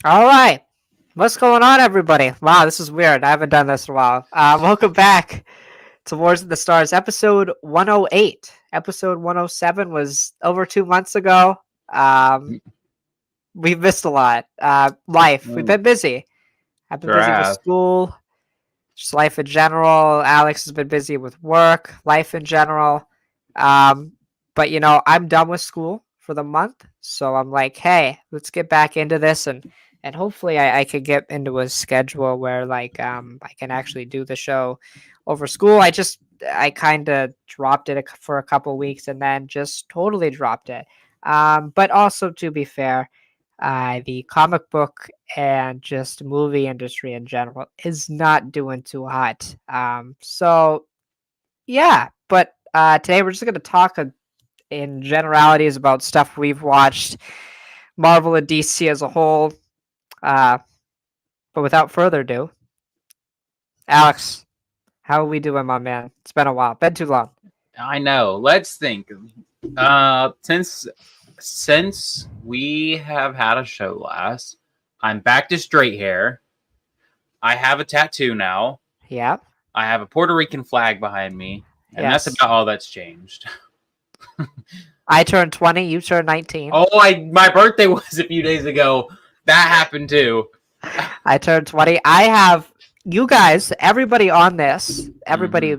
All right. What's going on, everybody? Wow, this is weird. I haven't done this in a while. Welcome back to Wars of the Stars, episode 108. Episode 107 was over 2 months ago. Um, we've missed a lot. Life. We've Mm, been busy. I've been Sure busy with have. school, just life in general. Alex has been busy with work, life in general. Um, but I'm done with school for the month, so I'm like, hey, let's get back into this and hopefully I could get into a schedule where I can actually do the show over school. I kind of dropped it for a couple weeks and then just totally dropped it. But also to be fair, the comic book and just movie industry in general is not doing too hot. So yeah, but today we're just going to talk in generalities about stuff we've watched, Marvel and DC as a whole. Uh, but without further ado, Alex, how are we doing, my man? It's been a while, been too long. I know. Let's think. Since we have had a show last, I'm back to straight hair. I have a tattoo now. Yeah. I have a Puerto Rican flag behind me, and that's Yes. about all that's changed. I turned 20. You turned 19. Oh, my birthday was a few days ago. That happened too. I turned 20. I have you guys, everybody on this, everybody,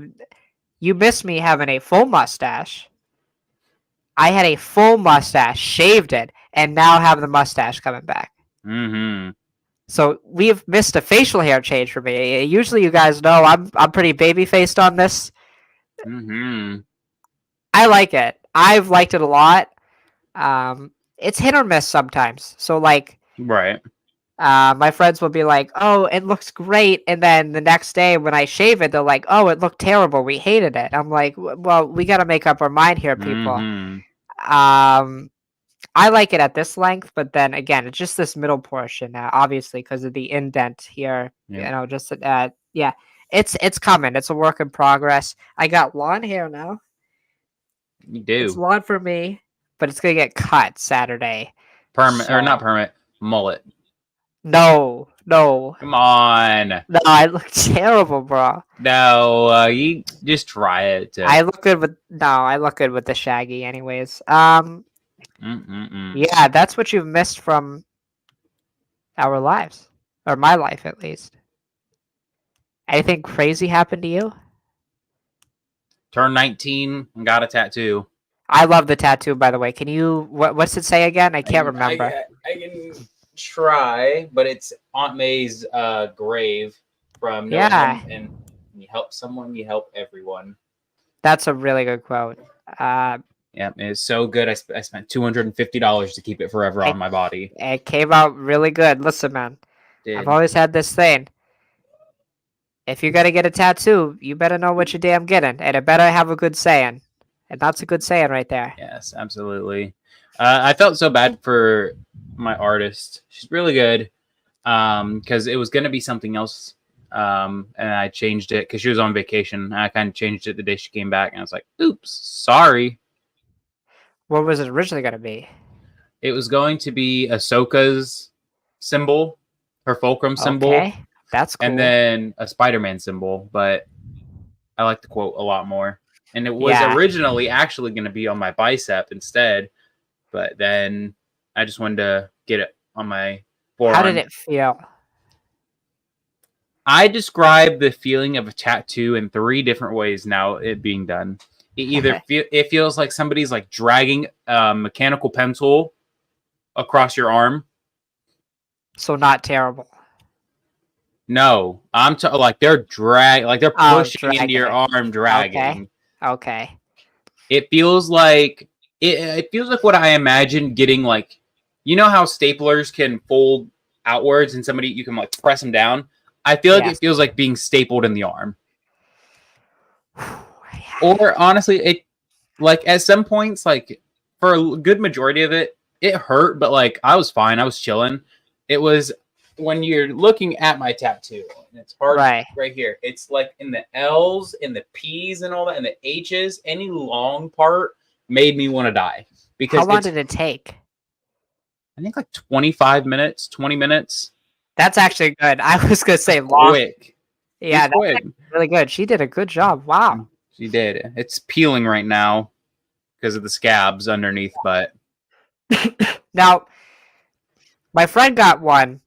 you missed me having a full mustache. I had a full mustache, shaved it, and now have the mustache coming back. Mm-hmm. So we've missed a facial hair change for me. Usually, you guys know I'm pretty baby faced on this. Mm-hmm. I like it. I've liked it a lot. It's hit or miss sometimes. So Right. my friends will be like, "Oh, it looks great," and then the next day when I shave it, they're like, "Oh, it looked terrible. We hated it." I'm like, "Well, we got to make up our mind here, people." Mm-hmm. Um, I like it at this length, but then again, it's just this middle portion, obviously, because of the indent here. Yep. Yeah, it's coming. It's a work in progress. I got lawn hair now. You It's do. lawn for me, but it's gonna get cut Saturday. Permit or not So permit? Mullet. no, no, Come on. no. I look terrible, bro. No, you just try it. I look good with no. I look good with the shaggy, anyways. Mm-mm-mm. Yeah, that's what you've missed from our lives, or my life at least. Anything crazy happened to you? Turned 19 and got a tattoo. I love the tattoo, by the way. Can you what's it say again? I I can't can, remember. I can try, but it's Aunt May's grave from No Yeah, Him, and you help someone, you help everyone. that's a really good quote. Uh, Yeah, it's so good. I spent $250 to keep it forever it, on my body. it came out really good. Listen, man, I've Did. always had this thing. If you're gonna get a tattoo, you better know what you're damn getting, and it better have a good saying. And that's a good saying right there. Yes, absolutely. I felt so bad for my artist. She's really good. Because it was going to be something else. And I changed it because she was on vacation. I kind of changed it the day she came back, and I was like, "Oops, sorry." What was it originally gonna be? It was going to be Ahsoka's symbol, her fulcrum symbol, Okay, that's and cool. then a Spider-Man symbol. But I like the quote a lot more. And it was Yeah. originally actually going to be on my bicep instead, but then I just wanted to get it on my How did forearm. it feel? I describe the feeling of a tattoo in three different ways now. It being done, it feels like somebody's like dragging a mechanical pencil across your arm. So not terrible. No, like they're Oh, pushing into dragging your it. arm, Okay. dragging. Okay. It feels like it feels like what I imagine getting like, you know how staplers can fold outwards and somebody you can like press them down. I feel like Yes. it feels like being stapled in the arm. Yeah. Or honestly, it like at some points, like for a good majority of it, it hurt, but like I was fine. I was chilling. It was when you're looking at my tattoo, and it's hard Right. right here. It's like in the L's, in the P's, and all that, and the H's. Any long part made me want to die How because long did it take? I think like 25 minutes, 20 minutes. That's actually good. I was gonna say long. Quick. Yeah, It's that's quick. actually really good. She did a good job. Wow. She did. It's peeling right now because of the scabs underneath, but Now, my friend got one.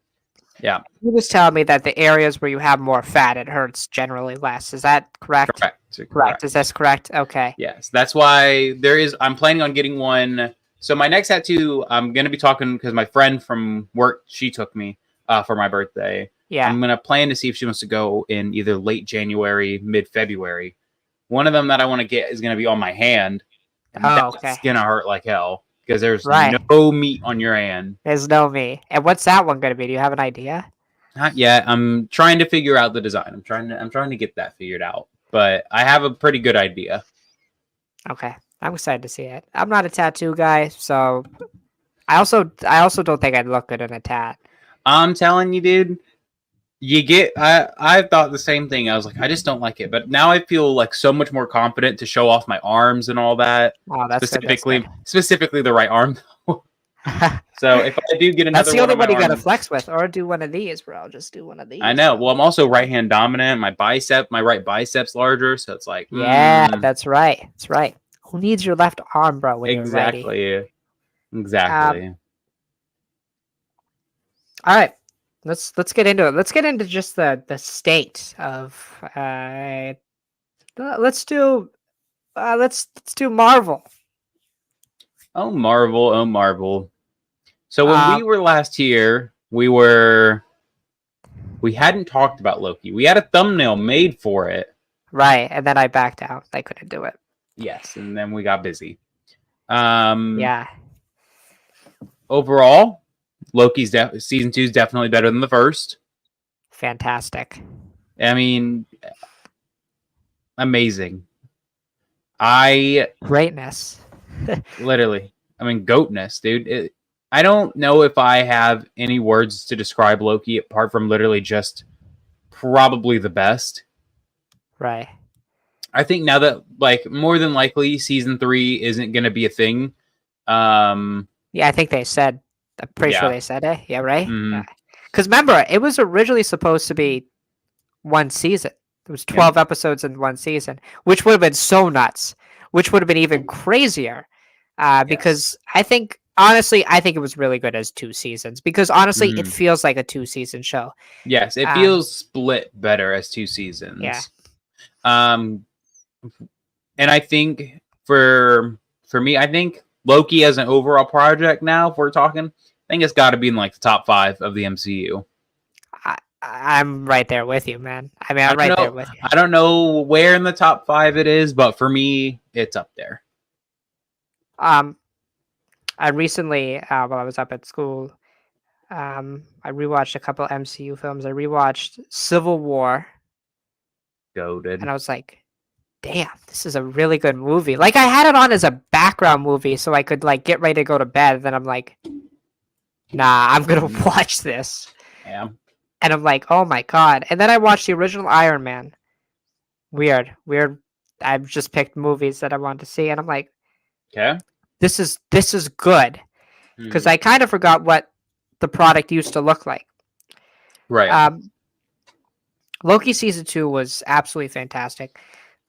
yeah, He was telling me that the areas where you have more fat, it hurts generally less. Is that correct? correct. Correct. Is this correct? Okay. Yes, that's why I'm planning on getting one. So my next tattoo, I'm gonna be talking because my friend from work, she took me for my birthday. Yeah. I'm gonna plan to see if she wants to go in either late January, mid February. One of them that I want to get is gonna be on my hand, and Oh, that's okay. gonna hurt like hell because there's Right. no meat on your hand. There's no me. And what's that one gonna be? Do you have an idea? Not yet. I'm trying to figure out the design. I'm trying to get that figured out, but I have a pretty good idea. Okay. I'm excited to see it. I'm not a tattoo guy, so I also don't think I'd look good in a tat. I'm telling you, dude. I thought the same thing. I was like, I just don't like it. But now I feel like so much more confident to show off my arms and all that. Oh, that's good. That's good. Specifically the right arm. So if I do get That's another the one only on my one you gotta arm, flex with, or do one of these, bro. Just do one of these. I know. Well, I'm also right hand dominant. My right bicep's larger, so it's like Yeah, that's right. That's right. Who needs your left arm, bro, when you're righty? exactly. All right. Let's get into it. Let's get into just the state of let's do let's do Marvel. Oh Marvel, oh Marvel. So when we Um were last here, we hadn't talked about Loki. We had a thumbnail made for it. right, and then I backed out. I couldn't do it. Yes, and then we got busy. Yeah. Overall, season 2 is definitely better than the first. Fantastic. I mean, amazing. I Greatness. literally, I mean, goatness, dude. I don't know if I have any words to describe Loki apart from literally just probably the best. Right. I think now that like more than likely season 3 isn't going to be a thing. Yeah, I think they said. I'm pretty sure Yeah. they said it. Yeah, right? Mhm. Yeah. Because remember, it was originally supposed to be one season. There was 12 episodes in one season, which would have been so nuts, which would have been even crazier. Because I think, honestly, I think it was really good as 2 seasons. Because honestly, it Mhm. feels like a 2-season show. Yes, it Um, feels split better as 2 seasons. Yeah. And I think for me, I think Loki as an overall project now, if we're talking, I think it's got to be in like the top 5 of the MCU. I'm right there with you, man. I mean, I'm right there with you. I don't know where in the top 5 it is, but for me, it's up there. I recently, while I was up at school, I rewatched a couple MCU films. I rewatched Civil War, Goated. and I was like, damn, this is a really good movie. Like, I had it on as a background movie so I could like get ready to go to bed. Then I'm like, nah, I'm gonna watch this. Yeah. And I'm like, oh my god. And then I watched the original Iron Man. Weird. I've just picked movies that I wanted to see, and I'm like, Okay. this is good. Because I kind of forgot what the product used to look like. Right. Loki season 2 was absolutely fantastic.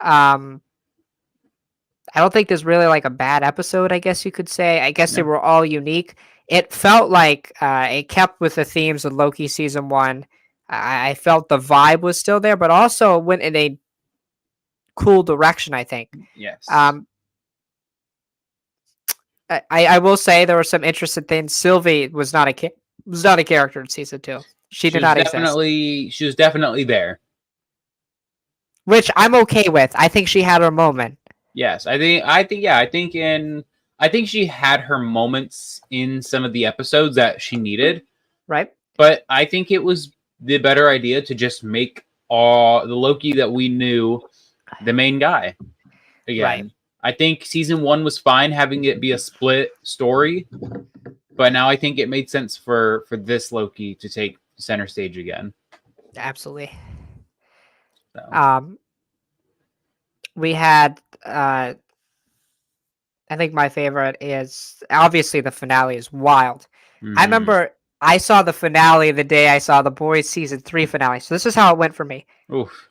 I don't think there's really like a bad episode, I guess you could say. I guess they were all unique. It felt like it kept with the themes of Loki season 1. I felt the vibe was still there, but also went in a cool direction, I think. Yes. I will say there were some interesting things. Sylvie was not a character in season 2. She did not exist. She was definitely there. Which I'm okay with. I think she had her moment. Yes, I think she had her moments in some of the episodes that she needed. Right. But I think it was the better idea to just make the Loki that we knew the main guy again. Right. I think season 1 was fine having it be a split story, but now I think it made sense for this Loki to take center stage again. Absolutely. So. We had I think my favorite is obviously the finale is wild. I Mm-hmm. remember I saw the finale the day I saw the Boys season 3 finale. So this is how it went for me. Oof.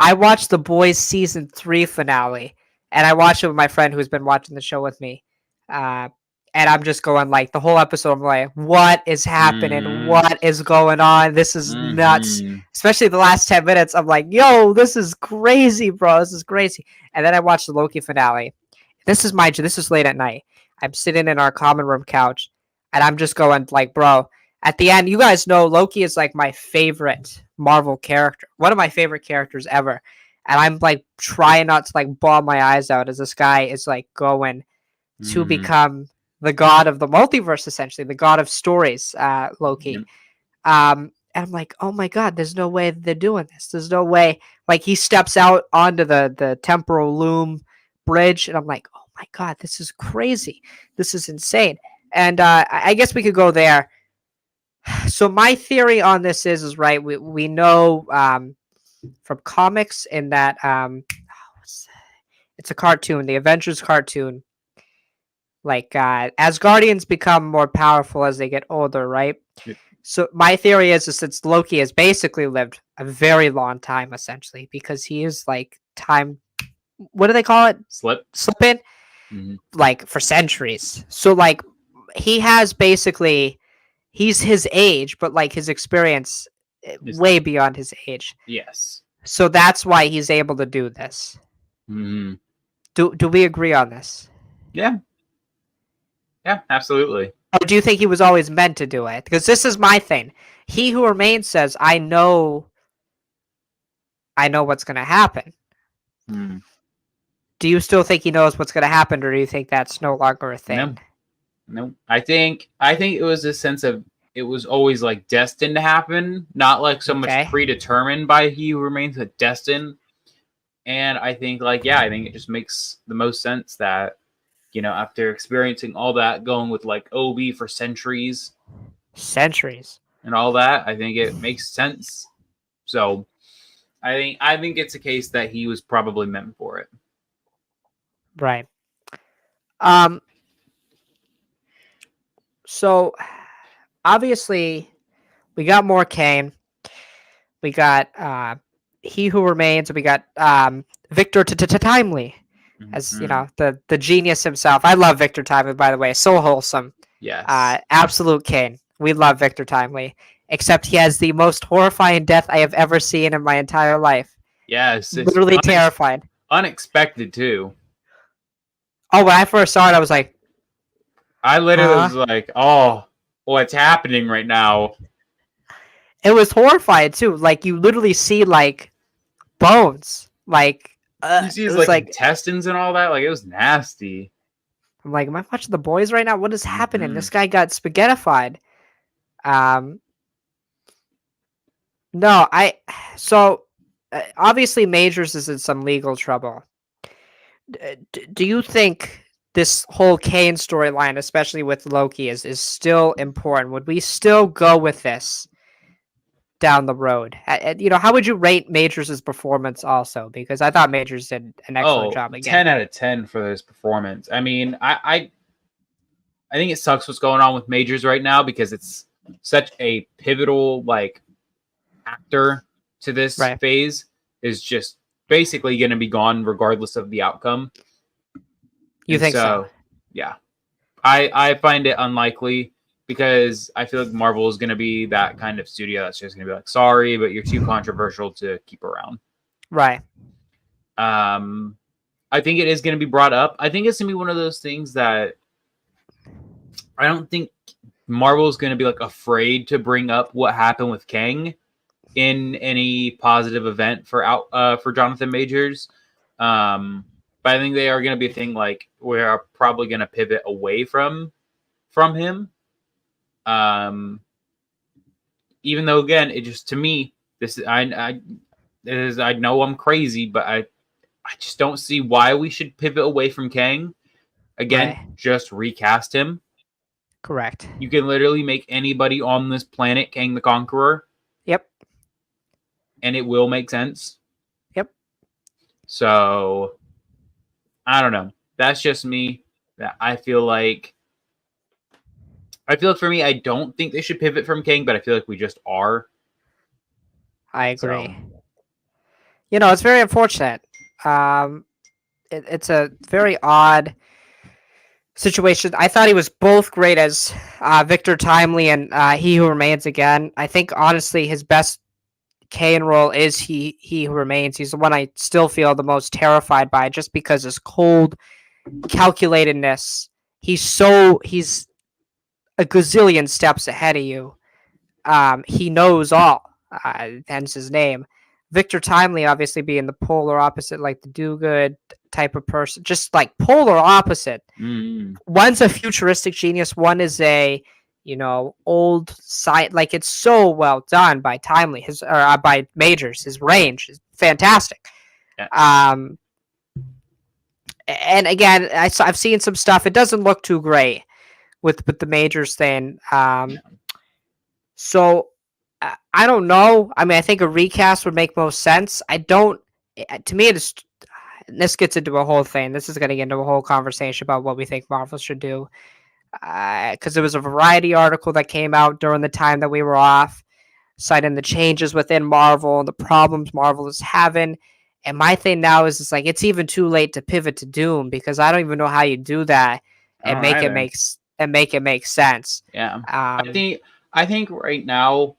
I watched the Boys season 3 finale, and I watched it with my friend who's been watching the show with me. Uh, and I'm just going like the whole episode. I'm like, what is happening? Mm-hmm. What is going on? This is nuts. Mm-hmm. Especially the last 10 minutes. I'm like, yo, this is crazy, bro. This is crazy. And then I watched the Loki finale. This is mind you, this is late at night. I'm sitting in our common room couch, and I'm just going like, bro. At the end, you guys know Loki is like my favorite Marvel character, one of my favorite characters ever. And I'm like trying not to like bawl my eyes out as this guy is like going to Mm-hmm. become the god of the multiverse, essentially, the god of stories, Loki. Yep. And I'm like, oh my god, there's no way they're doing this. There's no way. Like he steps out onto the temporal loom bridge, and I'm like, oh my god, this is crazy. This is insane. And I guess we could go there. So my theory on this is right. We know from comics in that it's a cartoon, the Avengers cartoon. Like as Guardians become more powerful as they get older, right? Yep. So my theory is since Loki has basically lived a very long time, essentially, because he is like time. What do they call it? Slip. Slipping, Mm-hmm. like for centuries. So like he has basically he's his age, but like his experience way beyond his age. Yes. So that's why he's able to do this. Mm-hmm. Do we agree on this? Yeah. Yeah. Absolutely. Or do you think he was always meant to do it? Because this is my thing. He who remains says, I know what's gonna happen. Mm. Do you still think he knows what's gonna happen, or do you think that's no longer a thing? No. No. I think it was a sense of it was always like destined to happen, not like so much Okay. predetermined by he who remains, but destined. And I think like I think it just makes the most sense that after experiencing all that, going with like Obi for centuries Centuries. and all that, I think it makes sense. So I think it's a case that he was probably meant for it. Right. Um. So obviously we got more Kane. We got He Who Remains. We got Victor Timely, as you Mhm. know, the genius himself. I love Victor Timely, by the way. So wholesome. Yes. Absolute Kane. We love Victor Timely. Except he has the most horrifying death I have ever seen in my entire life. Yes. It's Literally terrified. unexpected too. Oh, when I first saw it, I was like, I literally huh? was like, "Oh, what's happening right now?" It was horrifying too. Like you literally see like bones. Like You see it his was like like intestines and all that. Like it was nasty. I'm like, am I watching The Boys right now? What is happening? Mhm. This guy got spaghettified. Um, no, so obviously Majors is in some legal trouble. Do you think this whole Kane storyline, especially with Loki, is still important? Would we still go with this down the road? How would you rate Majors' performance also? Because I thought Majors did an excellent Oh, job again. 10 out of 10 for this performance. I mean, I think it sucks what's going on with Majors right now because it's such a pivotal like actor to this Right. phase is just basically going to be gone regardless of the outcome. You And think so? yeah, I find it unlikely because I feel like Marvel is going to be that kind of studio that's just going to be like, sorry, but you're too controversial to keep around. Right. I think it is going to be brought up. I think it's going to be one of those things that I don't think Marvel is going to be like afraid to bring up what happened with Kang in any positive event for Jonathan Majors. But I think they are going to be a thing like we're probably going to pivot away from him. Even though again, it just to me this is I know I'm crazy, but I just don't see why we should pivot away from Kang. Again, Right. just recast him. Correct. You can literally make anybody on this planet Kang the Conqueror, Yep. and it will make sense. Yep. So I don't know. That's just me. That I feel like I feel like for me, I don't think they should pivot from Kang, but I feel like we just are. I So agree. You know, it's very unfortunate. Um, it's a very odd situation. I thought he was both great as Victor Timely and He Who Remains Again. I think honestly his best Kane role is He Who Remains. He's the one I still feel the most terrified by, just because his cold calculatedness. He's a gazillion steps ahead of you. He knows all. Hence his name. Victor Timely, obviously being the polar opposite, like the do-good type of person, just like polar opposite. One's a futuristic genius. One is a old side. Like, it's so well done by Timely. By Majors. His range is fantastic. yeah. And again, I've seen some stuff. It doesn't look too great with the Majors thing. So I don't know. I mean, I think a recast would make most sense. I don't. To me, this gets into a whole thing. This is going to get into a whole conversation about what we think Marvel should do. Because there was a Variety article that came out during the time that we were off, citing the changes within Marvel and the problems Marvel is having. And my thing now is, it's like, it's even too late to pivot to Doom, because I don't even know how you do that and make it make sense. Yeah. I think right now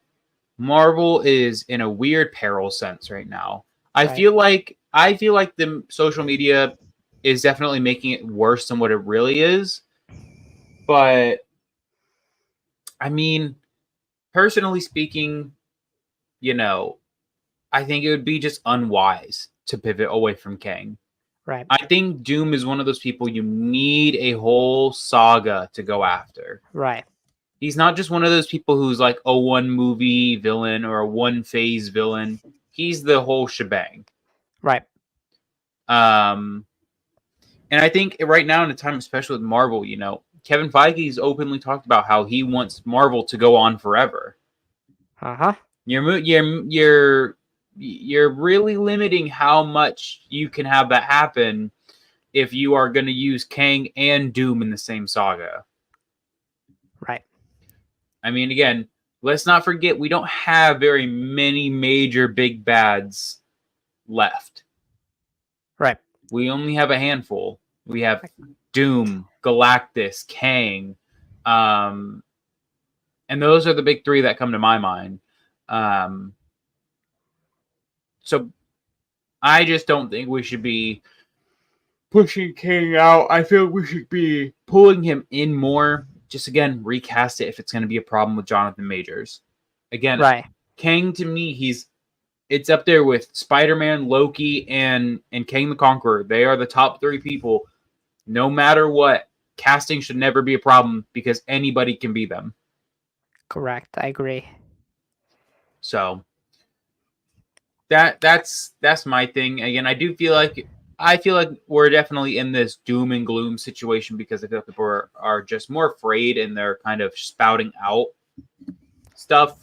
Marvel is in a weird peril sense right now. I feel like the social media is definitely making it worse than what it really is. But I mean, personally speaking, I think it would be just unwise to pivot away from Kang. Right. I think Doom is one of those people you need a whole saga to go after. Right. He's not just one of those people who's like a one movie villain or a one phase villain. He's the whole shebang. Right. And I think right now in a time, especially with Marvel, Kevin Feige's openly talked about how he wants Marvel to go on forever. You're really limiting how much you can have that happen if you are going to use Kang and Doom in the same saga. Right. I mean, again, let's not forget we don't have very many major big bads left. Right. We only have a handful. We have Doom, Galactus, Kang, and those are the big three that come to my mind. So I just don't think we should be pushing Kang out. I feel we should be pulling him in more. Just, again, recast it if it's going to be a problem with Jonathan Majors. Again, right. Kang, to me, it's up there with Spider-Man, Loki, and Kang the Conqueror. They are the top three people. No matter what, casting should never be a problem because anybody can be them. Correct. I agree. So that's my thing. Again, I feel like we're definitely in this doom and gloom situation because I feel like people are just more afraid and they're kind of spouting out stuff.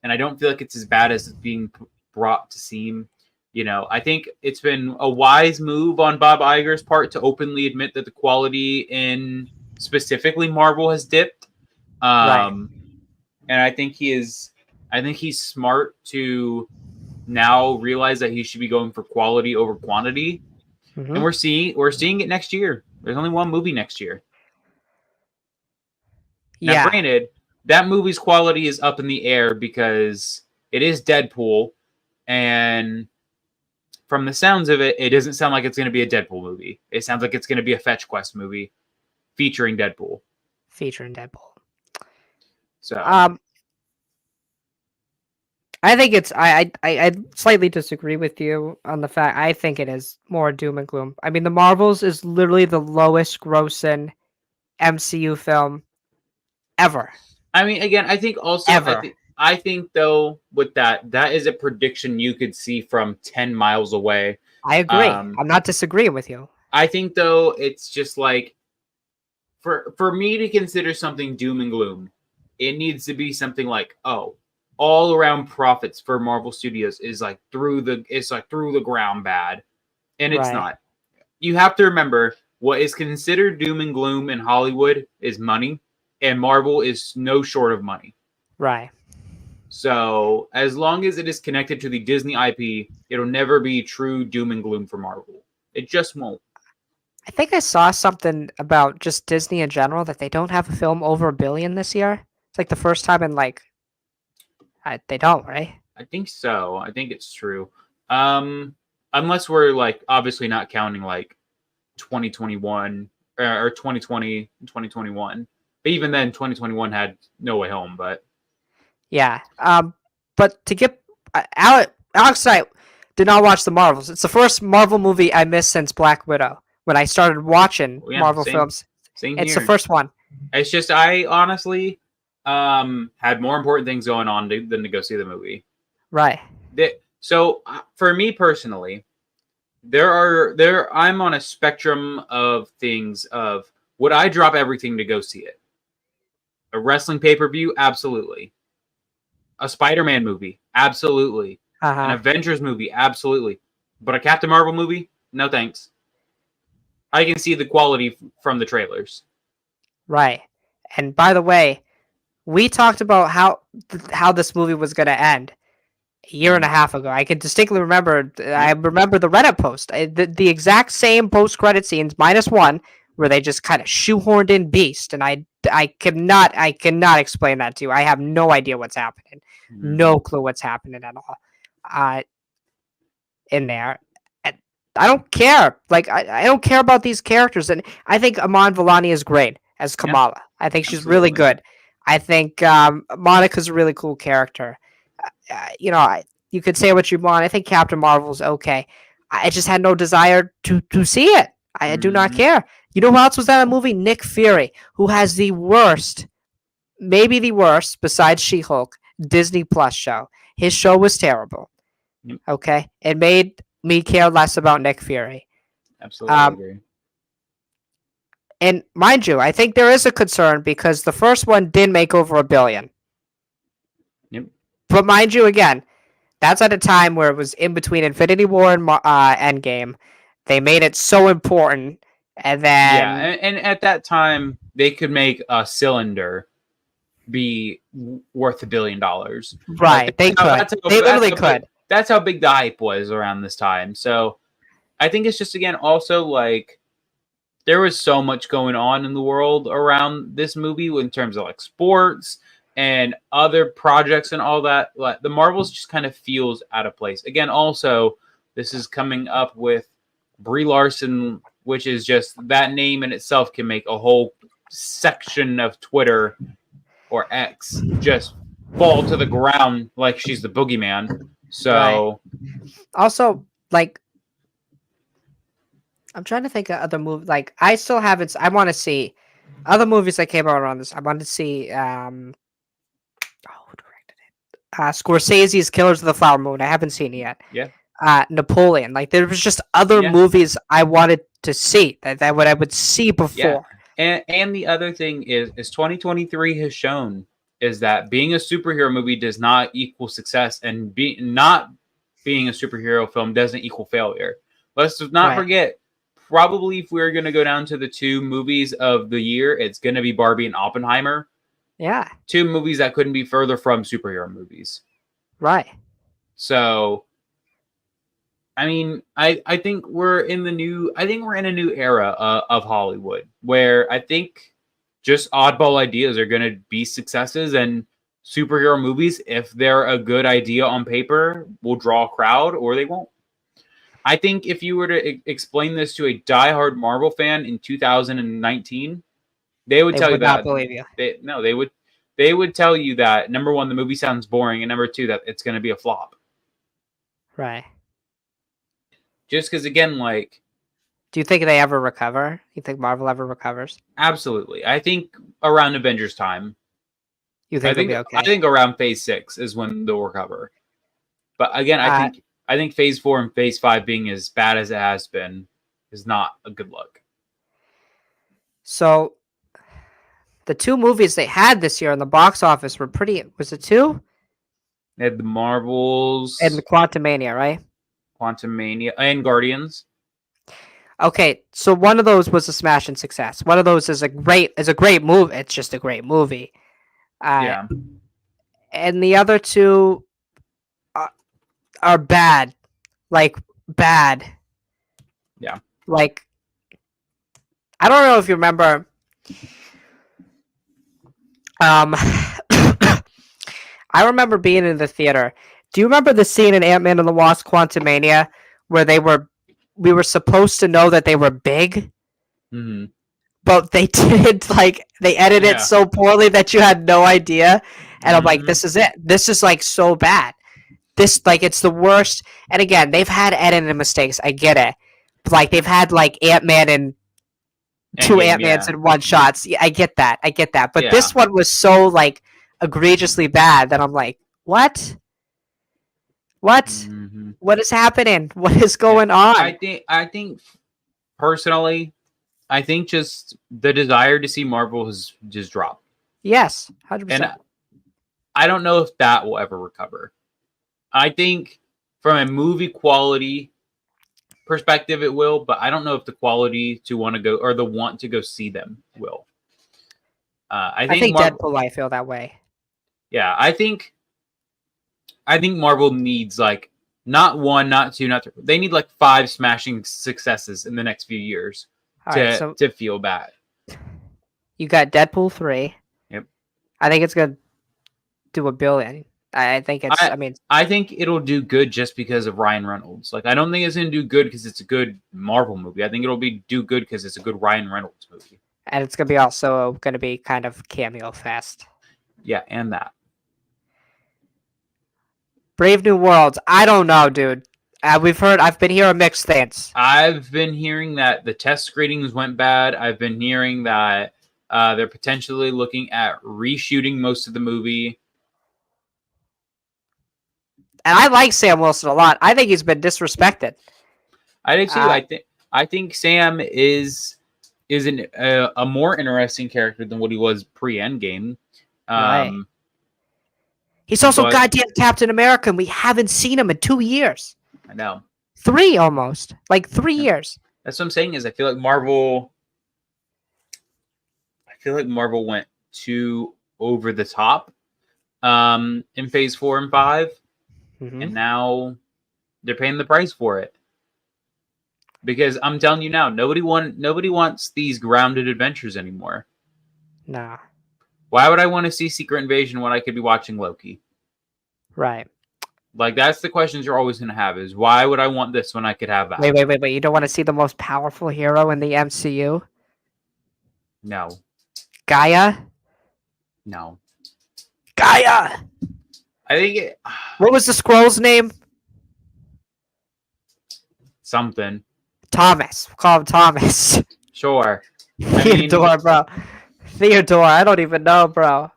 And I don't feel like it's as bad as it's being brought to seem. I think it's been a wise move on Bob Iger's part to openly admit that the quality in specifically Marvel has dipped. And I think he's smart to now realize that he should be going for quality over quantity. Mm-hmm. And we're seeing it next year. There's only one movie next year. Now, granted, that movie's quality is up in the air because it is Deadpool, and from the sounds of it, it doesn't sound like it's going to be a Deadpool movie. It sounds like it's going to be a Fetch Quest movie featuring Deadpool. So, I think it's I slightly disagree with you on the fact. I think it is more doom and gloom. I mean, The Marvels is literally the lowest grossing MCU film ever. I mean, again, I think also I think though with that is a prediction you could see from 10 miles away. I agree. I'm not disagreeing with you. I think though it's just like for me to consider something doom and gloom, it needs to be something like, oh, all around profits for Marvel Studios is like through the ground bad. And it's not. You have to remember what is considered doom and gloom in Hollywood is money. and Marvel is no short of money. Right. So as long as it is connected to the Disney IP, it'll never be true doom and gloom for Marvel. It just won't. I think I saw something about just Disney in general that they don't have a film over a billion this year. It's like the first time in like they don't, right? I think so. I think it's true. Unless we're like obviously not counting like 2021 or 2020 and 2021. But even then 2021 had No Way Home, but Yeah. But to get Alex and I did not watch the Marvels. It's the first Marvel movie I missed since Black Widow. When I started watching yeah, Marvel films, same it's the here. first one. It's just I honestly had more important things going on than to go see the movie. Right. So for me personally, I'm on a spectrum of things of would I drop everything to go see it? A wrestling pay-per-view? Absolutely. A Spider-Man movie? Absolutely. An Avengers movie? Absolutely. But a Captain Marvel movie? No thanks. I can see the quality from the trailers. Right. And by the way, we talked about how this movie was going to end a year and a half ago. I can distinctly remember. I remember the Reddit post, the exact same post-credit scenes minus one, where they just kind of shoehorned in Beast, and I cannot explain that to you. I have no idea what's happening, no clue what's happening at all. In there, I don't care. Like I don't care about these characters, and I think Iman Vellani is great as Kamala. I think she's really good. I think Monica's a really cool character. You could say what you want. I think Captain Marvel's okay. I just had no desire to see it. I do not care. You know who else was in that movie? Nick Fury, who has the worst, maybe the worst, besides She-Hulk, Disney Plus show. His show was terrible. Okay? It made me care less about Nick Fury. Absolutely agree. And mind you, I think there is a concern because the first one did make over $1 billion. Yep. But mind you, again, that's at a time where it was in between Infinity War and Endgame. They made it so important, and then and at that time they could make a cylinder be worth $1 billion. Right? Like, they could. They literally could. That's how big the hype was around this time. So I think it's just again also like there was so much going on in the world around this movie in terms of like sports and other projects and all that. Like the Marvels just kind of feels out of place. Again, also this is coming up with Brie Larson, which is just that name in itself can make a whole section of Twitter or X just fall to the ground like she's the boogeyman. So also, like, I'm trying to think of other movies. Like, I still haven't. I want to see other movies that came out around this. I want to see. Who directed it? Scorsese's Killers of the Flower Moon. I haven't seen it yet. Yeah. Napoleon. Like, there was just other movies I wanted to see that I would see before. Yeah. And the other thing is 2023 has shown is that being a superhero movie does not equal success, and not being a superhero film doesn't equal failure. Let's not forget, probably if we're going to go down to the two movies of the year, it's going to be Barbie and Oppenheimer. Yeah. Two movies that couldn't be further from superhero movies. Right. So, I mean, I think we're in a new era of Hollywood where I think just oddball ideas are going to be successes, and superhero movies, if they're a good idea on paper, will draw a crowd or they won't. I think if you were to explain this to a diehard Marvel fan in 2019, they would tell you that. Not believe you. They would tell you that number one, the movie sounds boring, and number two, that it's going to be a flop. Right. Just because, again, like, do you think they ever recover? You think Marvel ever recovers? Absolutely. I think around Avengers time. You think they'll be okay? I think around Phase 6 is when they'll recover. But again, I think Phase 4 and Phase 5 being as bad as it has been is not a good look. So, the two movies they had this year in the box office were pretty. Was it two? They had the Marvels and the Quantumania, right? Quantumania and Guardians. Okay, so one of those was a smashing success. One of those is a great movie. It's just a great movie. Uh, Yeah. and the other two are bad, like bad. Yeah. Like I don't know if you remember. I remember being in the theater. Do you remember the scene in Ant-Man and the Wasp: Quantumania where we were supposed to know that they were big, Hmm. but they did like they edited it Yeah. so poorly that you had no idea. And I'm like, Hmm. this is it. This is like so bad. This like it's the worst. And again, they've had editing mistakes. I get it. But, like they've had like Ant-Man and two Endgame. Ant-Mans Yeah. in one shots. Yeah, I get that. I get that. But Yeah. this one was so like egregiously bad that I'm like, what? What? Hmm. What is happening? What is Yeah. going on? I think personally, I think just the desire to see Marvel has just dropped, Yes, 100%. and I don't know if that will ever recover. I think from a movie quality perspective, it will, but I don't know if the quality to want to go or the want to go see them will. I I think think Marvel. Deadpool. I feel that way. Yeah, I think Marvel needs like not one, not two, not three. They need like 5 smashing successes in the next few years All right, to so to feel bad. you got Deadpool 3. Yep. I think it's gonna do 1 billion. I think it's. I I mean, I think it'll do good just because of Ryan Reynolds. Like I don't think it's gonna do good because it's a good Marvel movie. I think it'll be do good because it's a good Ryan Reynolds movie. and it's gonna be also gonna be kind of cameo fest. Yeah, and that. Brave New Worlds. I don't know, dude. I've been hearing mixed things. I've been hearing that the test screenings went bad. I've been hearing that they're potentially looking at reshooting most of the movie. And I like Sam Wilson a lot. I think he's been disrespected. I do too. Uh, I think Sam is a more interesting character than what he was pre Endgame. right. Um, He's also but goddamn Captain America, and we haven't seen him in 2 years. I know 3 almost. Like 3 yeah. years. That's what I'm saying. Is I feel like Marvel. I feel like Marvel went too over the top in Phase 4 and 5, Mm-hmm. and now they're paying the price for it. Because I'm telling you now, nobody wants these grounded adventures anymore. Nah. Why would I want to see Secret Invasion when I could be watching Loki? Right. Like that's the questions you're always going to have: is why would I want this when I could have that? Wait. You don't want to see the most powerful hero in the MCU? No, Gaia? no. Gaia! I think it, What was the Scroll's name? something. Thomas. We'll call him Thomas. Sure. Theodore, bro. Theodore. I don't even know, bro.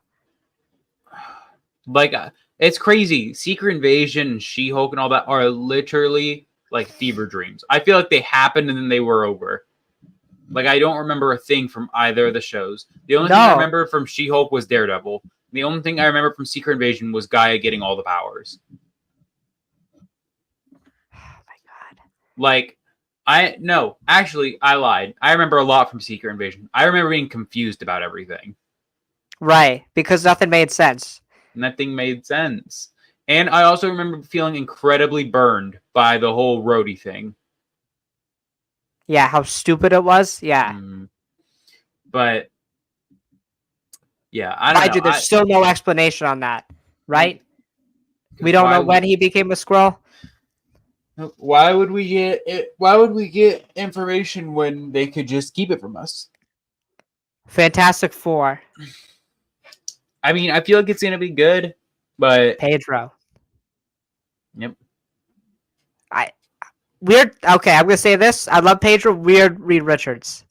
Like it's crazy. Secret Invasion and She-Hulk and all that are literally like fever dreams. I feel like they happened and then they were over. Like I don't remember a thing from either of the shows. The only thing I remember from She-Hulk was Daredevil. The only thing I remember from Secret Invasion was Gaia getting all the powers. Oh my god. Like I lied. I remember a lot from Secret Invasion. I remember being confused about everything. Right, because nothing made sense. Nothing made sense. And I also remember feeling incredibly burned by the whole Rhodey thing. Yeah, how stupid it was. Yeah. But yeah, I don't Mind you, know. there's still no explanation on that, right? We don't know when he became a Skrull. Why would we get it? Why would we get information when they could just keep it from us? Fantastic Four. I mean, I feel like it's gonna be good, but Pedro. Yep. Weird. Okay, I'm gonna say this. I love Pedro. Weird Reed Richards.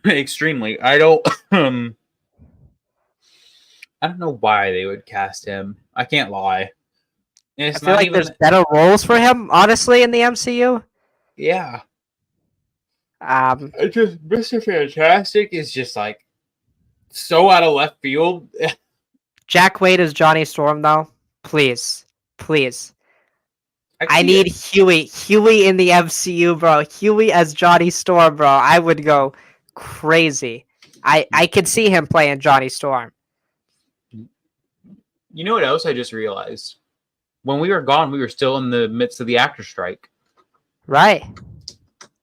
Extremely. I don't know why they would cast him. I can't lie. It's I feel not like even there's better roles for him, honestly, in the MCU. yeah. It just Mr. Fantastic is just like so out of left field. Jack Quaid is Johnny Storm, though. Please. I I need Huey. Huey in the MCU, bro. Huey as Johnny Storm, bro. I would go crazy. I could see him playing Johnny Storm. You know what else I just realized? When we were gone, we were still in the midst of the actor strike. Right.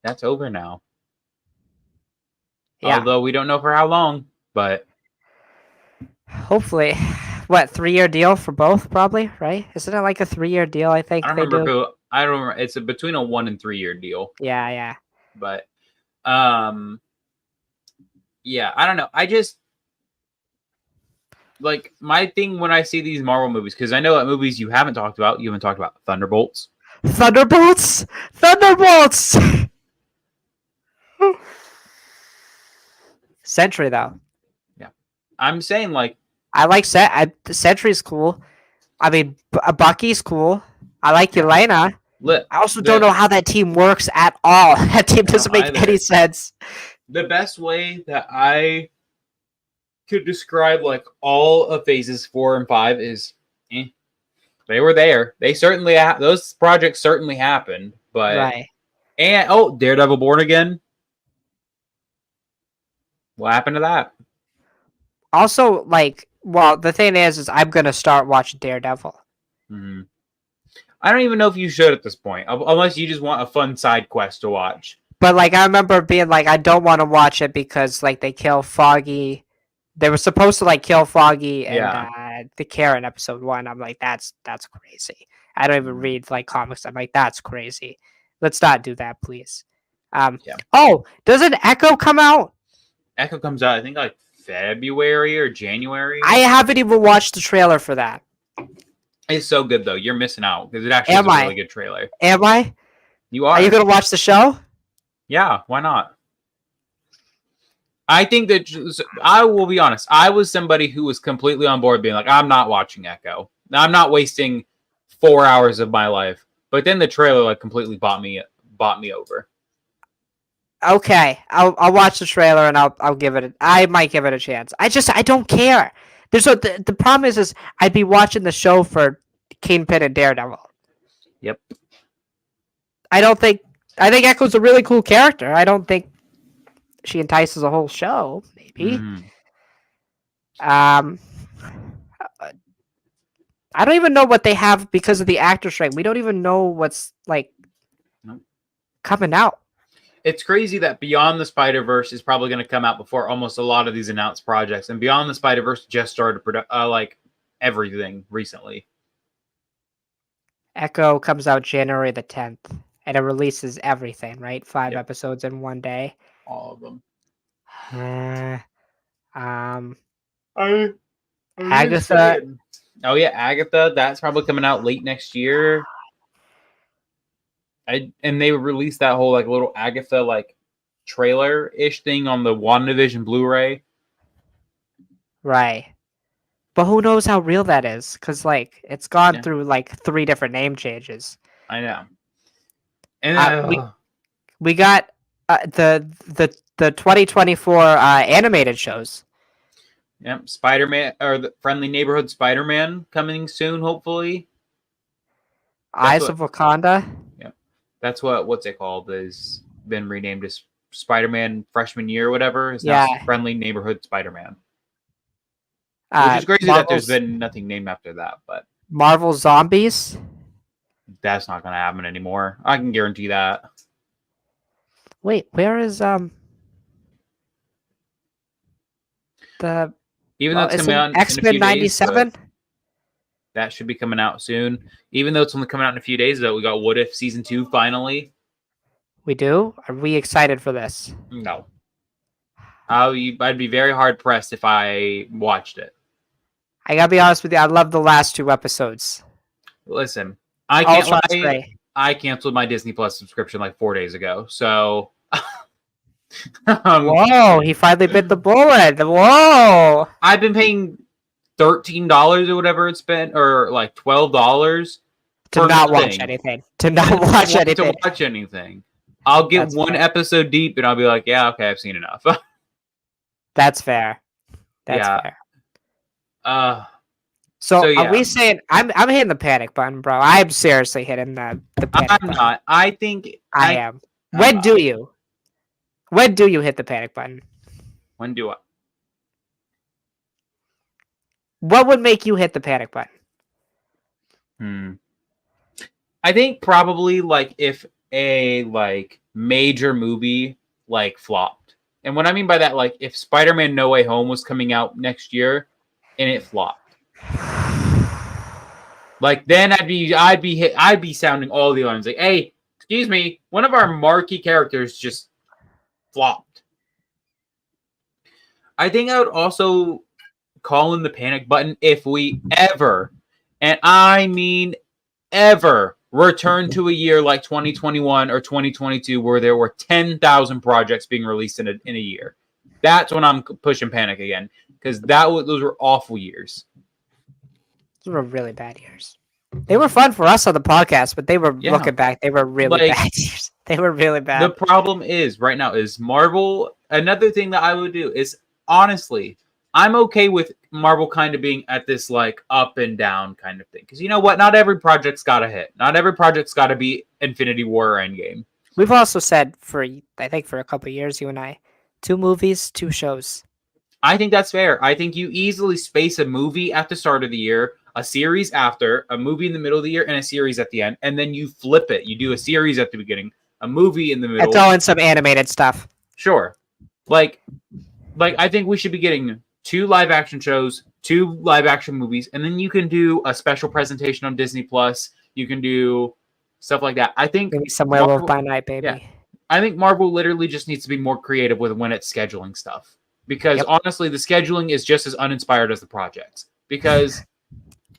That's over now. Yeah. Although we don't know for how long, but hopefully. What, 3-year deal for both, probably, right? Isn't it like a 3-year deal, I think I don't remember. I don't remember. It's between a 1 and 3 year deal. Yeah. But, yeah, I don't know. I just like my thing when I see these Marvel movies, because I know that movies you haven't talked about. You haven't talked about Thunderbolts. Thunderbolts! Sentry, though. Yeah. I'm saying, like, I like Sentry's cool. I mean, Bucky's cool. I like Yelena. I also don't know how that team works at all. That team doesn't make any sense. The best way that I could describe like all of phases 4 and 5 is they were there. They certainly those projects certainly happened, but right. And Daredevil Born Again. What happened to that? Also, like, well, the thing is I'm gonna start watching Daredevil. Mm-hmm. I don't even know if you should at this point, unless you just want a fun side quest to watch. But like, I remember being like, I don't want to watch it because like they kill Foggy. They were supposed to like kill Foggy and the Karen episode 1. I'm like, that's crazy. I don't even read like comics. I'm like, that's crazy. Let's not do that, please. Oh, doesn't Echo come out? Echo comes out, I think, like February or January. I haven't even watched the trailer for that. It's so good though. You're missing out because it actually is a really good trailer. Am I? You are. Are you gonna watch the show? Yeah, why not? I think that I will be honest. I was somebody who was completely on board, being like, "I'm not watching Echo. I'm not wasting 4 hours of my life." But then the trailer like completely bought me over. Okay, I'll watch the trailer and I'll give it. I might give it a chance. I don't care. The problem is I'd be watching the show for Kingpin and Daredevil. Yep. I think Echo's a really cool character. I don't think she entices a whole show. Maybe. I don't even know what they have because of the actor strike. We don't even know what's like coming out. It's crazy that Beyond the Spider-Verse is probably going to come out before almost a lot of these announced projects. And Beyond the Spider-Verse just started like everything recently. Echo comes out January the 10th, and it releases everything, right? 5 episodes in one day. All of them. Agatha. Oh yeah, Agatha. That's probably coming out late next year. And they released that whole like little Agatha like trailer-ish thing on the WandaVision Blu-ray. Right. But who knows how real that is? Because like it's gone through like 3 different name changes. I know. And we got the 2024 animated shows. Yep, Spider-Man or the Friendly Neighborhood Spider-Man coming soon, hopefully. Eyes of Wakanda. Yep. That's what's it called? Is been renamed as Spider-Man Freshman Year or whatever. It's now Friendly Neighborhood Spider-Man. Which is crazy that there's been nothing named after that, but Marvel Zombies. That's not gonna happen anymore. I can guarantee that. Wait, where is the even though it's coming out X-Men 97? That should be coming out soon. Even though it's only coming out in a few days, though, we got What If Season 2 finally. We do? Are we excited for this? No. I'd be very hard-pressed if I watched it. I gotta be honest with you, I love the last 2 episodes. Listen, I can't lie. I canceled my Disney Plus subscription like 4 days ago, so... Whoa, he finally bit the bullet. Whoa. I've been paying $13 or whatever it's been, or like $12 to not watch anything. To not watch anything. To watch anything. I'll get one episode deep and I'll be like, yeah, okay, I've seen enough. That's fair. That's fair. So are yeah, we saying I'm hitting the panic button, bro? I'm seriously hitting the panic I'm button. not. I think I am. I'm When not. do you? When do you hit the panic button? When do I? What would make you hit the panic button? Hmm. I think probably like if a like major movie like flopped. And what I mean by that, like if Spider-Man No Way Home was coming out next year and it flopped. Like then I'd be sounding all the alarms like, hey, excuse me, one of our marquee characters just flopped. I think I would also call in the panic button if we ever, and I mean ever, return to a year like 2021 or 2022 where there were 10,000 projects being released in a year. That's when I'm pushing panic again because those were awful years. Those were really bad years. They were fun for us on the podcast, but they were Yeah, looking back. They were really like bad years. They were really the bad. problem is right now is Marvel. Another thing that I would do is honestly, I'm okay with Marvel kind of being at this like up and down kind of thing because you know what? Not every project's got to hit. Not every project's got to be Infinity War or Endgame. We've also said for I think for a couple of years, you and I, 2 movies, 2 shows. I think that's fair. I think you easily space a movie at the start of the year, a series after, a movie in the middle of the year, and a series at the end, and then you flip it. You do a series at the beginning, a movie in the And middle. throw in some animated stuff. Sure. Like I think we should be getting 2 live action shows, 2 live action movies, and then you can do a special presentation on Disney Plus. You can do stuff like that. I think Maybe some Werewolf by Night, baby. Yeah. I think Marvel literally just needs to be more creative with when it's scheduling stuff. Because honestly, the scheduling is just as uninspired as the projects. Because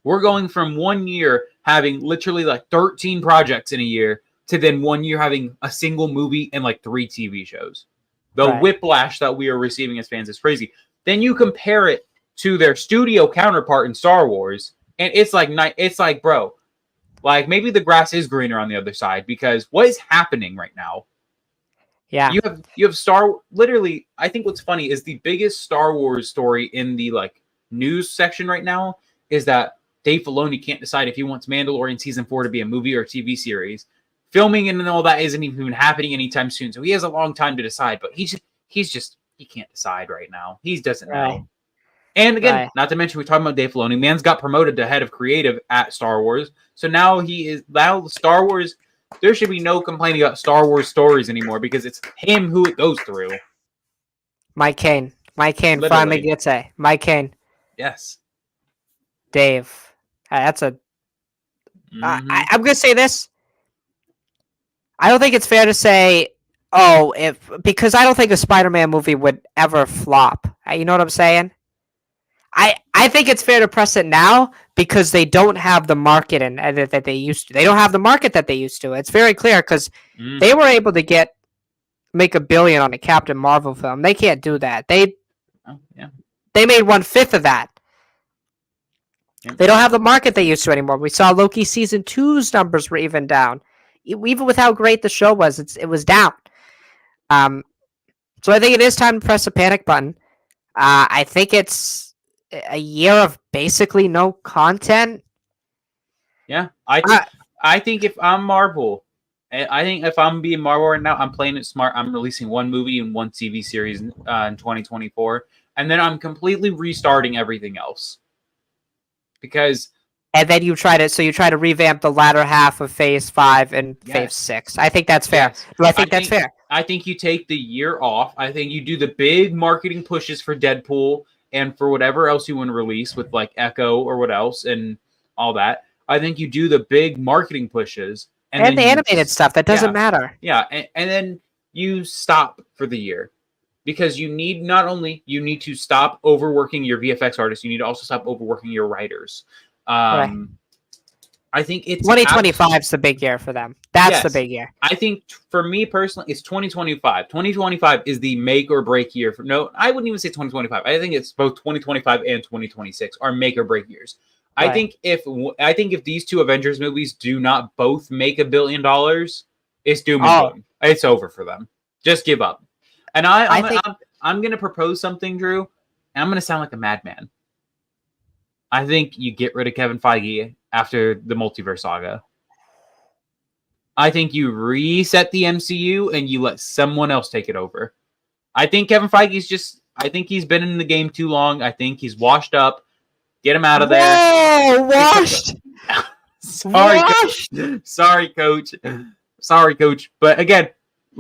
we're going from 1 year having literally like 13 projects in a year to then 1 year having a single movie and like 3 TV shows. The whiplash that we are receiving as fans is crazy. Then you compare it to their studio counterpart in Star Wars, and it's like, bro, like maybe the grass is greener on the other side because what is happening right now? Yeah. You have literally, I think what's funny is the biggest Star Wars story in the like news section right now is that Dave Filoni can't decide if he wants Mandalorian season 4 to be a movie or a TV series. Filming and all that isn't even happening anytime soon, so he has a long time to decide. But he can't decide right now. He doesn't know. And again, not to mention we're talking about Dave Filoni. Man's got promoted to head of creative at Star Wars, so now Star Wars. There should be no complaining about Star Wars stories anymore because it's him who it goes through. Mike Cain finally gets a Mike Cain. Yes. Dave. That's a. I'm gonna say this. I don't think it's fair to say, because I don't think a Spider-Man movie would ever flop. You know what I'm saying? I think it's fair to press it now because they don't have the market that they used to. They don't have the market that they used to. It's very clear because they were able to make $1 billion on a Captain Marvel film. They can't do that. They made 1/5 of that. Yep. They don't have the market they used to anymore. We saw Loki season 2's numbers were even down. Even with how great the show was, it was down. So I think it is time to press the panic button. I think it's a year of basically no content. Yeah, I think if I'm Marvel, I think if I'm being Marvel right now, I'm playing it smart. I'm releasing 1 movie and 1 TV series in 2024, and then I'm completely restarting everything else. And then you try to revamp the latter half of Phase 5 and Phase 6. I think that's fair. Yes. That's fair. I think you take the year off. I think you do the big marketing pushes for Deadpool and for whatever else you want to release with like Echo or what else and all that. I think you do the big marketing pushes and the animated stuff that doesn't matter. Yeah, and then you stop for the year. Because you need to stop overworking your VFX artists, you need to also stop overworking your writers. I think it's 2025 is the big year for them. That's the big year. I think for me personally, it's 2025. 2025 is the make or break year. I wouldn't even say 2025. I think it's both 2025 and 2026 are make or break years. Right. I think if these 2 Avengers movies do not both make $1 billion, it's doom and gloom. It's over for them. Just give up. And I'm going to propose something, Drew, and I'm going to sound like a madman. I think you get rid of Kevin Feige after the multiverse saga. I think you reset the MCU and you let someone else take it over. I think Kevin Feige's I think he's been in the game too long. I think he's washed up. Get him out of there. Whoa, washed. Sorry, washed. Sorry, coach. Sorry, coach. But again,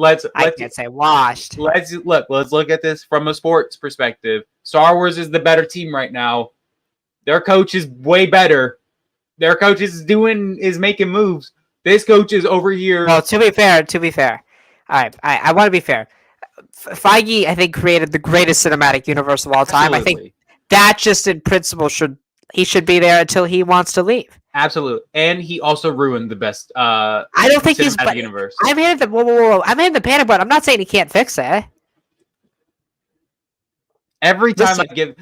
I can't say washed. Let's look at this from a sports perspective. Star Wars is the better team right now. Their coach is way better. Their coach is making moves. This coach is over here. Well, to be fair. All right, I want to be fair. Feige, I think, created the greatest cinematic universe of all time. Absolutely. I think that just in principle should be there until he wants to leave. Absolutely, and he also ruined the best. I don't think he's universe. I'm in the whoa. I'm in the panic button. I'm not saying he can't fix it. Every time we've given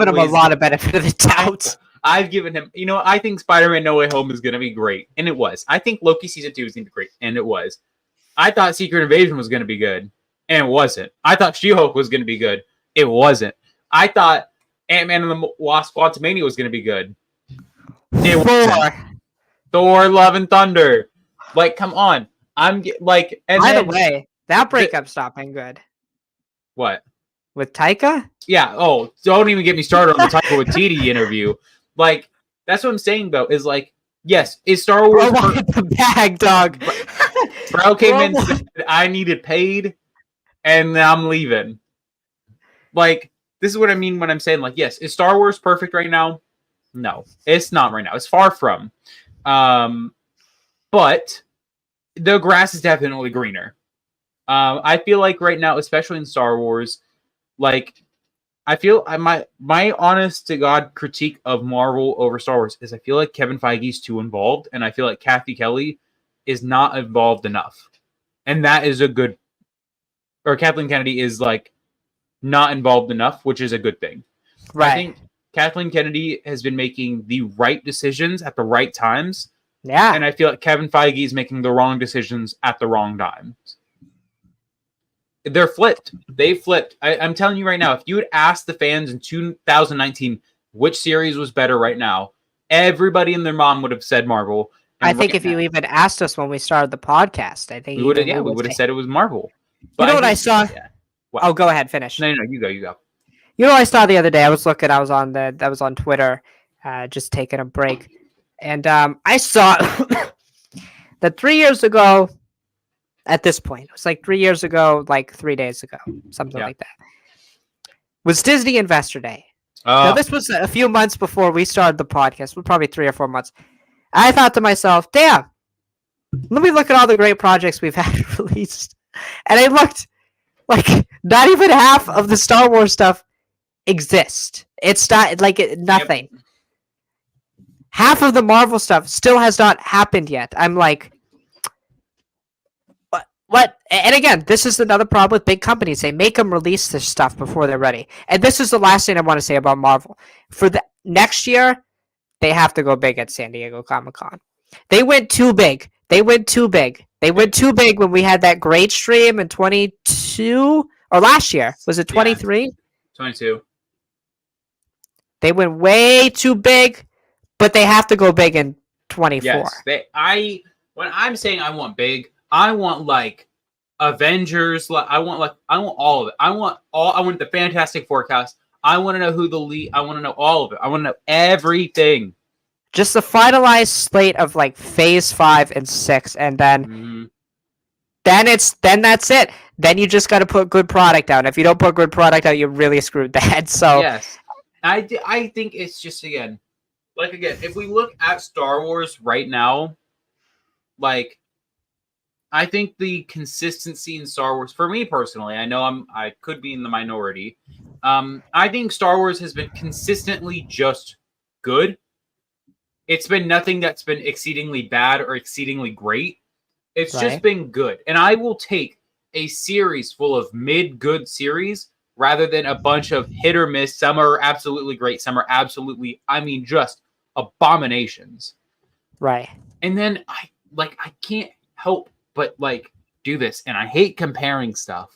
him a lot of benefit of the doubt. I've given him, I think Spider-Man No Way Home is going to be great, and it was. I think Loki Season 2 is going to be great, and it was. I thought Secret Invasion was going to be good, and it wasn't. I thought She-Hulk was going to be good. It wasn't. I thought Ant-Man and the Wasp: Quantumania was going to be good. It wasn't. Thor: Love and Thunder. Like, come on. By the way, that breakup stopped being good. What? With Taika? Yeah. Oh, don't even get me started on the Taika Waititi interview. Like, that's what I'm saying, though, is like, yes, is Star Wars... the bag, dog. Bro came in and said, I needed paid, and I'm leaving. Like, this is what I mean when I'm saying, like, yes, is Star Wars perfect right now? No, it's not right now. It's far from. But the grass is definitely greener. I feel like right now, especially in Star Wars, like, I feel my honest to God critique of Marvel over Star Wars is I feel like Kevin Feige's too involved, and I feel like Kathy Kelly is not involved enough, and that is Kathleen Kennedy is like not involved enough, which is a good thing. Right. I think Kathleen Kennedy has been making the right decisions at the right times. Yeah. And I feel like Kevin Feige is making the wrong decisions at the wrong times. They're flipped. They flipped. I'm telling you right now, if you had asked the fans in 2019 which series was better right now, everybody and their mom would have said Marvel. I think if you even asked us when we started the podcast, I think we would have said it was Marvel. But you know what I saw? Yeah. What? Oh, go ahead, finish. No, you go. You know what I saw the other day? I was on Twitter, just taking a break, and I saw that 3 years ago. At this point, it was like 3 years ago, like 3 days ago, something like that. Was Disney Investor Day? Now, this was a few months before we started the podcast. Probably 3 or 4 months. I thought to myself, damn, let me look at all the great projects we've had released. And I looked, like, not even half of the Star Wars stuff exists. It's not, like, nothing. Yep. Half of the Marvel stuff still has not happened yet. I'm like, what? And again, this is another problem with big companies. They make them release this stuff before they're ready. And this is the last thing I want to say about Marvel. For the next year, they have to go big at San Diego Comic-Con. They went too big. They went too big when we had that great stream in 22 or last year. Was it 23? 22. They went way too big, but they have to go big in 24. Yes, when I'm saying I want big, I want like Avengers. I want all of it. I want the Fantastic Forecast. I want to know who the lead. I want to know all of it. I want to know everything. Just the finalized slate of like Phase 5 and 6, and then then that's it. Then you just got to put good product out. And if you don't put good product out, you really screwed that. So yes, I think it's just again, if we look at Star Wars right now, like. I think the consistency in Star Wars, for me personally, I know I could be in the minority. I think Star Wars has been consistently just good. It's been nothing that's been exceedingly bad or exceedingly great. It's just been good. And I will take a series full of mid-good series rather than a bunch of hit or miss. Some are absolutely great. Some are absolutely, just abominations. Right. And then I can't help but like do this, and I hate comparing stuff.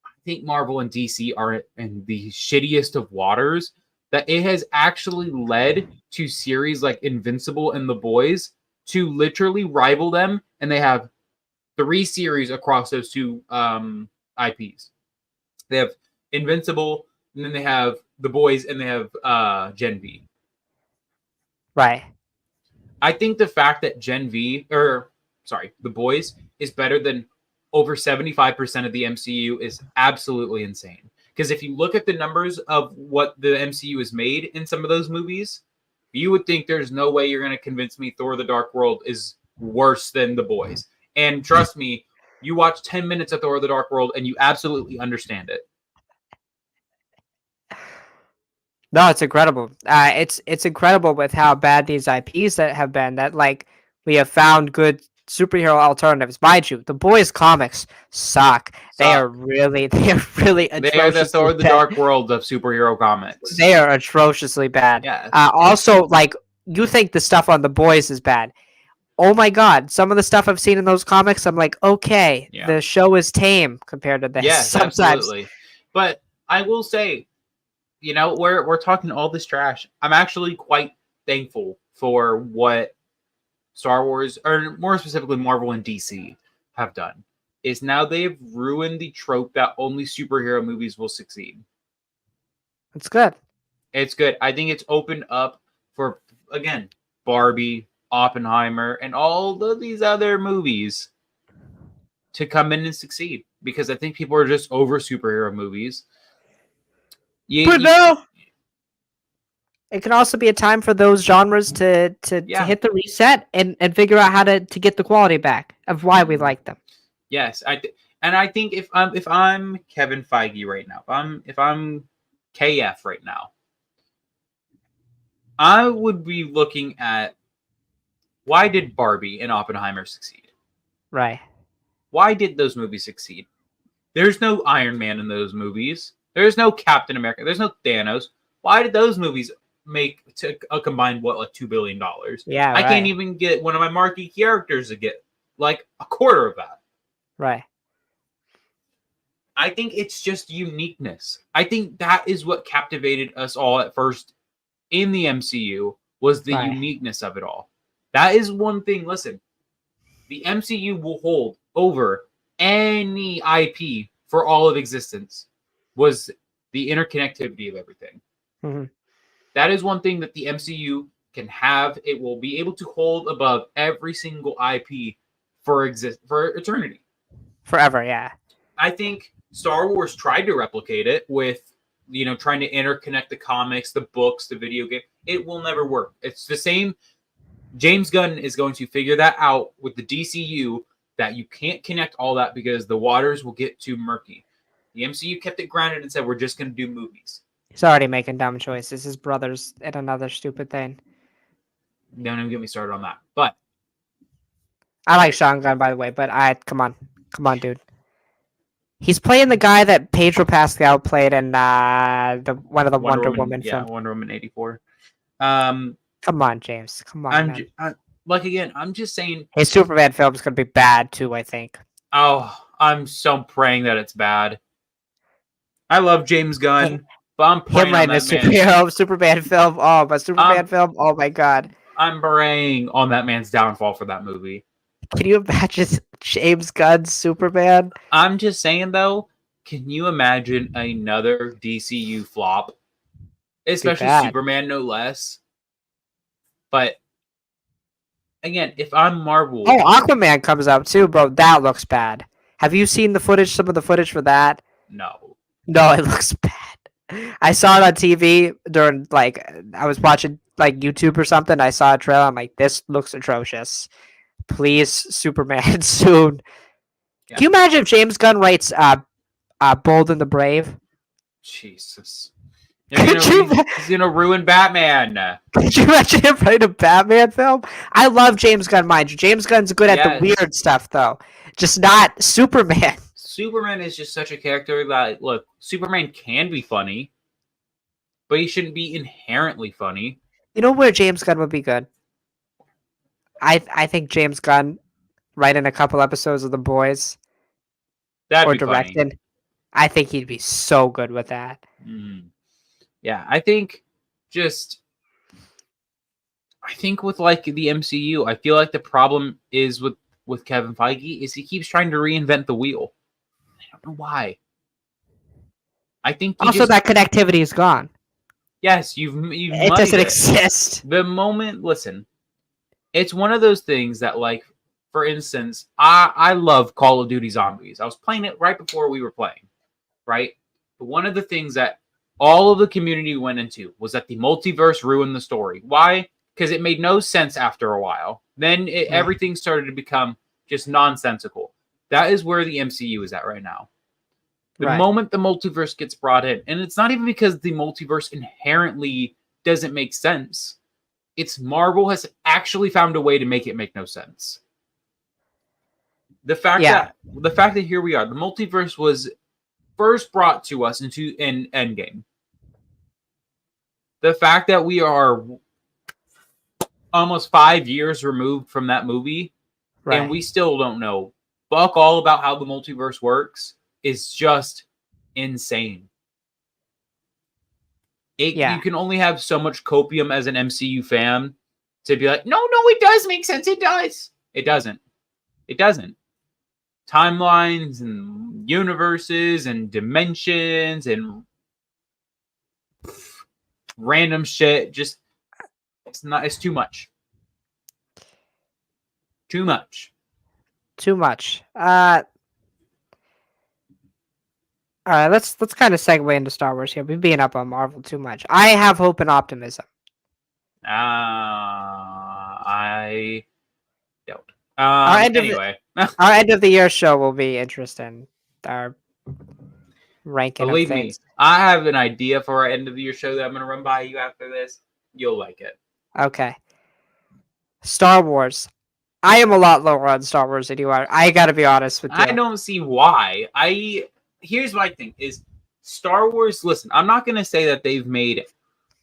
I think Marvel and DC are in the shittiest of waters that it has actually led to series like Invincible and The Boys to literally rival them, and they have 3 series across those two IPs. They have Invincible, and then they have The Boys, and they have Gen V. Right. I think the fact that The Boys is better than over 75% of the MCU is absolutely insane. Because if you look at the numbers of what the MCU has made in some of those movies, you would think there's no way you're going to convince me Thor: The Dark World is worse than The Boys. And trust me, you watch 10 minutes of Thor: The Dark World and you absolutely understand it. No, it's incredible. It's incredible with how bad these IPs that have been. That like we have found good superhero alternatives. Mind you, the boys' comics suck. They are really They are the atrociously Thor: The bad. Dark World of superhero comics. They are atrociously bad. Yes. Also, like you think the stuff on the boys is bad. Oh my god, some of the stuff I've seen in those comics, I'm like, okay, Yeah. the show is tame compared to this. Yes, Sometimes. absolutely. But I will say, we're talking all this trash. I'm actually quite thankful for what Star Wars, or more specifically Marvel and DC, have done. Is now they've ruined the trope that only superhero movies will succeed. It's good. It's good. I think it's opened up for, again, Barbie, Oppenheimer, and all of these other movies to come in and succeed, because I think people are just over superhero movies. But no, it can also be a time for those genres to hit the reset and figure out how to get the quality back of why we like them. Yes, I think if I'm Kevin Feige right now, if I'm KF right now, I would be looking at, why did Barbie and Oppenheimer succeed? Right. Why did those movies succeed? There's no Iron Man in those movies. There's no Captain America. There's no Thanos. Why did those movies make a combined like $2 billion? Yeah, I can't even get one of my marquee characters to get like a quarter of that. Right. I think it's just uniqueness. I think that is what captivated us all at first in the MCU, was the uniqueness of it all. That is one thing. Listen, the MCU will hold over any IP for all of existence, was the interconnectivity of everything. Mm-hmm. That is one thing that the MCU can have. It will be able to hold above every single IP for eternity. Forever, yeah. I think Star Wars tried to replicate it with, trying to interconnect the comics, the books, the video game. It will never work. It's the same. James Gunn is going to figure that out with the DCU, that you can't connect all that because the waters will get too murky. The MCU kept it grounded and said, we're just going to do movies. He's already making dumb choices. His brother's in another stupid thing. Don't even get me started on that. But I like Sean Gunn, by the way, but come on, dude. He's playing the guy that Pedro Pascal played in one of the Wonder Woman films. Yeah, Wonder Woman 84. Come on, James. Come on, I'm just saying. His Superman film is going to be bad, too, I think. Oh, I'm so praying that it's bad. I love James Gunn, but I'm praying on that Superman film. Oh, but Superman film. Oh, my God. I'm praying on that man's downfall for that movie. Can you imagine James Gunn's Superman? I'm just saying, though, can you imagine another DCU flop? Especially Superman, no less. But, again, if I'm Marvel... Oh, Aquaman comes out, too, bro. That looks bad. Have you seen some of the footage for that? No. No, it looks bad. I saw it on TV during, I was watching, YouTube or something. I saw a trailer. I'm like, this looks atrocious. Please, Superman, soon. Yeah. Can you imagine if James Gunn writes Bold and the Brave? Jesus. He's gonna ruin Batman. Could you imagine him writing a Batman film? I love James Gunn, mind you. James Gunn's good at the weird stuff, though. Just not Superman. Superman is just such a character that, look, Superman can be funny, but he shouldn't be inherently funny. You know where James Gunn would be good? I think James Gunn writing a couple episodes of The Boys. That'd be directing. I think he'd be so good with that. Mm. Yeah, I think just I think with like the MCU, I feel like the problem is with Kevin Feige is he keeps trying to reinvent the wheel. I don't know why. I think you Also, just that connectivity is gone. yes, you've It muddied doesn't it. exist. The moment, listen, it's one of those things that, like, for instance, I love Call of Duty Zombies. I was playing it right before we were playing, right? But one of the things that all of the community went into was that the multiverse ruined the story. Why? Because it made no sense after a while. Then everything started to become just nonsensical. That is where the MCU is at right now. The Right. moment the multiverse gets brought in, and it's not even because the multiverse inherently doesn't make sense. It's Marvel has actually found a way to make it make no sense. The fact that here we are, the multiverse was first brought to us in Endgame. The fact that we are almost 5 years removed from that movie, and we still don't know fuck all about how the multiverse works is just insane. You can only have so much copium as an MCU fan to be like, no, it does make sense. It does. It doesn't. It doesn't. Timelines and universes and dimensions and random shit. Just it's too much. Too much. Too much. All right, let's kind of segue into Star Wars here. We're being up on Marvel too much. I have hope and optimism. I don't. Anyway, our end of the year show will be interesting. Our ranking. Believe me, I have an idea for our end of the year show that I'm going to run by you after this. You'll like it. Okay. Star Wars. I am a lot lower on Star Wars than you are. I got to be honest with you. I don't see why. Here's my thing is Star Wars. Listen, I'm not going to say that they've made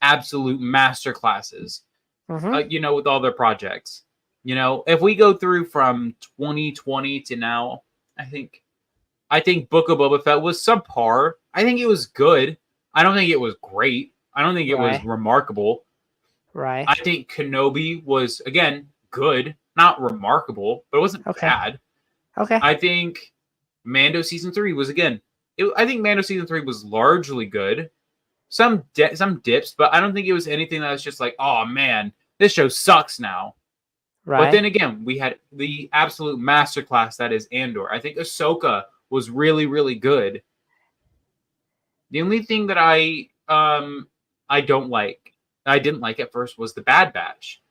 absolute master classes, with all their projects. If we go through from 2020 to now, I think Book of Boba Fett was subpar. I think it was good. I don't think it was great. I don't think it was remarkable. Right. I think Kenobi was, again, good. Not remarkable, but it wasn't bad. Okay. I think Mando Season 3 was, again, I think Mando Season 3 was largely good. Some dips, but I don't think it was anything that was just like, oh, man, this show sucks now. Right. But then again, we had the absolute masterclass that is Andor. I think Ahsoka was really, really good. The only thing that I didn't like at first was the Bad Batch.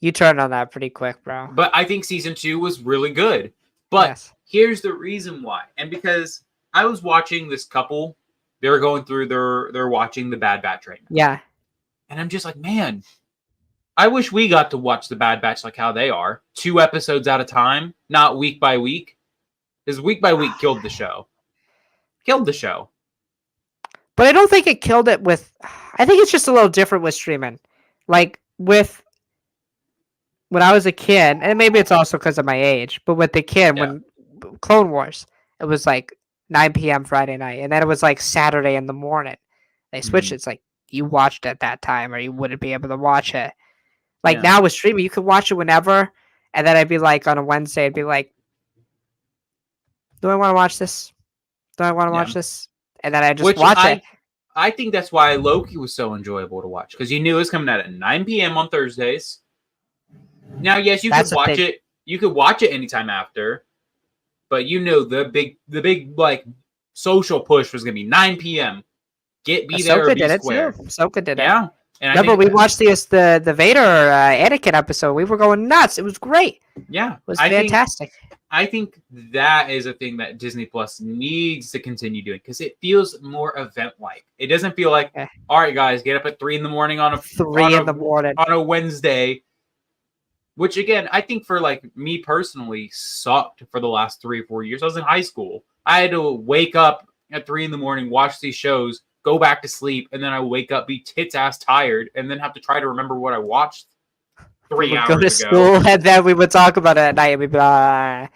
You turned on that pretty quick, bro. But I think Season 2 was really good. But here's the reason why. And because I was watching this couple, they were going through they're watching the Bad Batch right now. Yeah. And I'm just like, man, I wish we got to watch the Bad Batch like how they are. 2 episodes at a time, not week by week. Because week by week killed the show. But I don't think it killed it with... I think it's just a little different with streaming. Like, when I was a kid, and maybe it's also because of my age, but with the kid, when Clone Wars, it was like 9 p.m. Friday night, and then it was like Saturday in the morning. They switched it. It's like, you watched it at that time, or you wouldn't be able to watch it. Like, now with streaming, you can watch it whenever, and then I'd be like, on a Wednesday, I'd be like, do I want to watch this? Do I want to watch this? And then I just watch it. I think that's why Loki was so enjoyable to watch, because you knew it was coming out at 9 p.m. on Thursdays. Now, yes, you could watch it. You could watch it anytime after, but the big like social push was gonna be 9 p.m. Be there or be square. Ahsoka did it. Yeah. And remember, we watched the Vader Anakin episode. We were going nuts. It was great. Yeah, it was fantastic. I think that is a thing that Disney Plus needs to continue doing, because it feels more event-like. It doesn't feel like, all right, guys, get up at 3 a.m. on a Wednesday. Which, again, I think for like me personally sucked for the last 3 or 4 years. I was in high school. I had to wake up at 3 a.m, watch these shows, go back to sleep, and then I wake up, be tits ass tired, and then have to try to remember what I watched 3 hours ago. Go to school, and then we would talk about it at night. And we'd be like,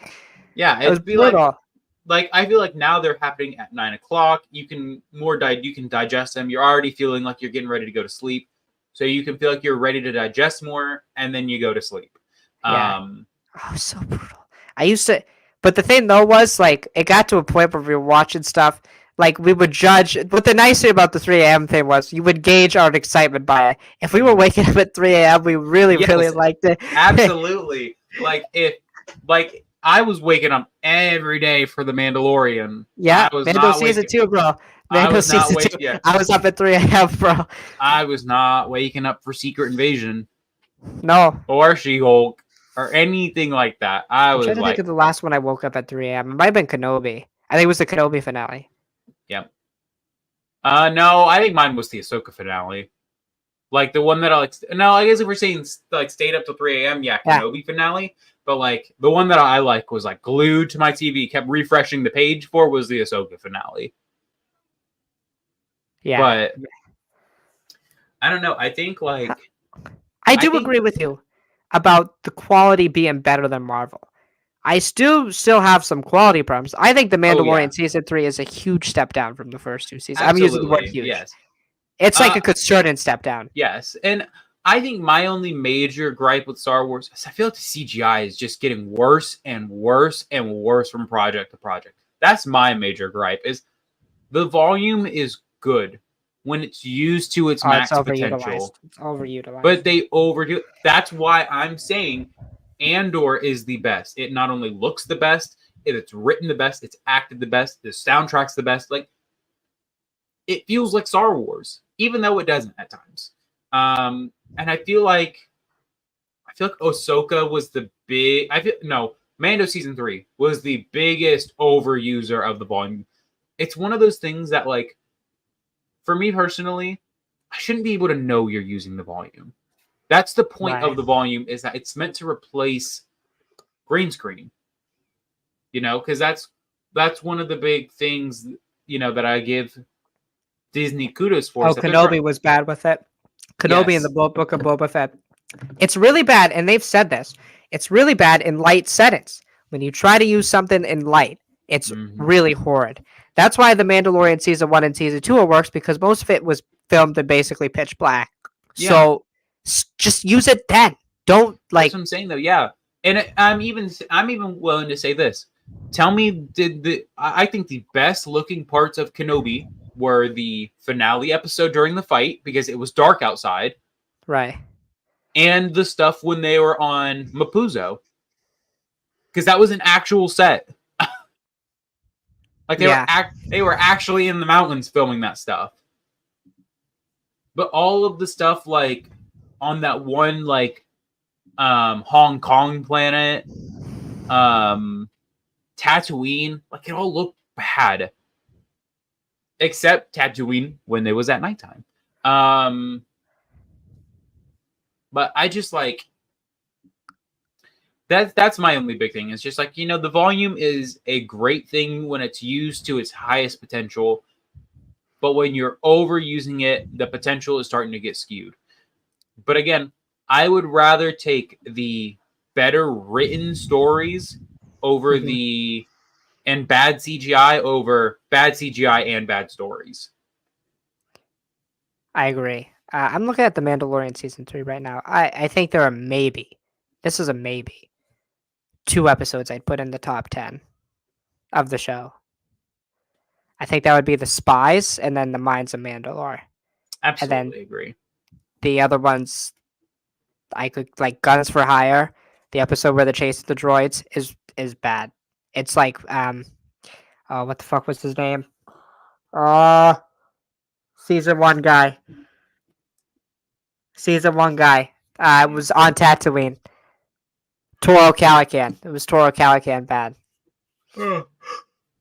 yeah, it was brutal. like I feel like now they're happening at 9 o'clock. You can you can digest them. You're already feeling like you're getting ready to go to sleep, so you can feel like you're ready to digest more, and then you go to sleep. Yeah. Um, Oh, so brutal. I used to, but the thing though was like it got to a point where we were watching stuff. Like we would judge. What the nice thing about the 3 a.m. thing was, you would gauge our excitement by it. If we were waking up at 3 a.m., we really, really yes, liked it. absolutely. Like I was waking up every day for the Mandalorian. Yeah, Mando season 2, bro. I Mando was not season 2. wake. Yeah, I was up at 3 a.m., bro. I was not waking up for Secret Invasion No, or She-Hulk or anything like that. I I'm was trying to think like, of the last one I woke up at 3 a.m. It might have been Kenobi. I think it was the Kenobi finale. yep. No, I think mine was the Ahsoka finale. Like the one that I like. No, I guess if we're saying like stayed up till 3 a.m., yeah, Yeah. Kenobi finale. But like the one that I like was like glued to my TV, kept refreshing the page for was the Ahsoka finale. Yeah. But I don't know. I think like I do agree with you about the quality being better than Marvel. I still have some quality problems. I think The Mandalorian season 3 is a huge step down from the first 2 seasons. I'm using the word absolutely huge. yes. It's like a concerted step down. Yes, and I think my only major gripe with Star Wars is I feel like the CGI is just getting worse and worse and worse from project to project. That's my major gripe. Is the volume is good when it's used to its max potential. It's overutilized. But they overdo it. That's why I'm saying Andor is the best. It not only looks the best, it's written the best, it's acted the best, the soundtrack's the best. Like it feels like Star Wars, even though it doesn't at times. And I feel like Ahsoka was the big. Mando season 3 was the biggest overuser of the volume. It's one of those things that, like, for me personally, I shouldn't be able to know you're using the volume. That's the point of the volume, is that it's meant to replace green screen. You know, because that's one of the big things, you know, that I give Disney kudos for. Oh, Kenobi was bad with it. Kenobi in the Book of Boba Fett. It's really bad, and they've said this. It's really bad in light settings. When you try to use something in light, it's really horrid. That's why The Mandalorian season 1 and season 2 works, because most of it was filmed in basically pitch black. Yeah. So just use it then. Don't like. That's what I'm saying, though. Yeah, and I'm even willing to say this. Tell me, I think the best looking parts of Kenobi were the finale episode during the fight, because it was dark outside, right? And the stuff when they were on Mapuzo, because that was an actual set. Like they were actually in the mountains filming that stuff. But all of the stuff, like on that one, like Hong Kong planet, Tatooine, like it all looked bad, except Tatooine when it was at nighttime. But I just like that's my only big thing. It's just like, you know, the volume is a great thing when it's used to its highest potential, but when you're overusing it, the potential is starting to get skewed. But again, I would rather take the better written stories over and bad CGI over bad CGI and bad stories. I agree. I'm looking at The Mandalorian season 3 right now. I think there are maybe, this is a maybe, 2 episodes I'd put in the top 10 of the show. I think that would be The Spies and then The Mines of Mandalore. Absolutely and then agree. The other ones, I could, like Guns for Hire, the episode where they're chasing the droids is bad. It's like what the fuck was his name? Season 1 guy. It was on Tatooine. Toro Calican. It was Toro Calican bad. Oh,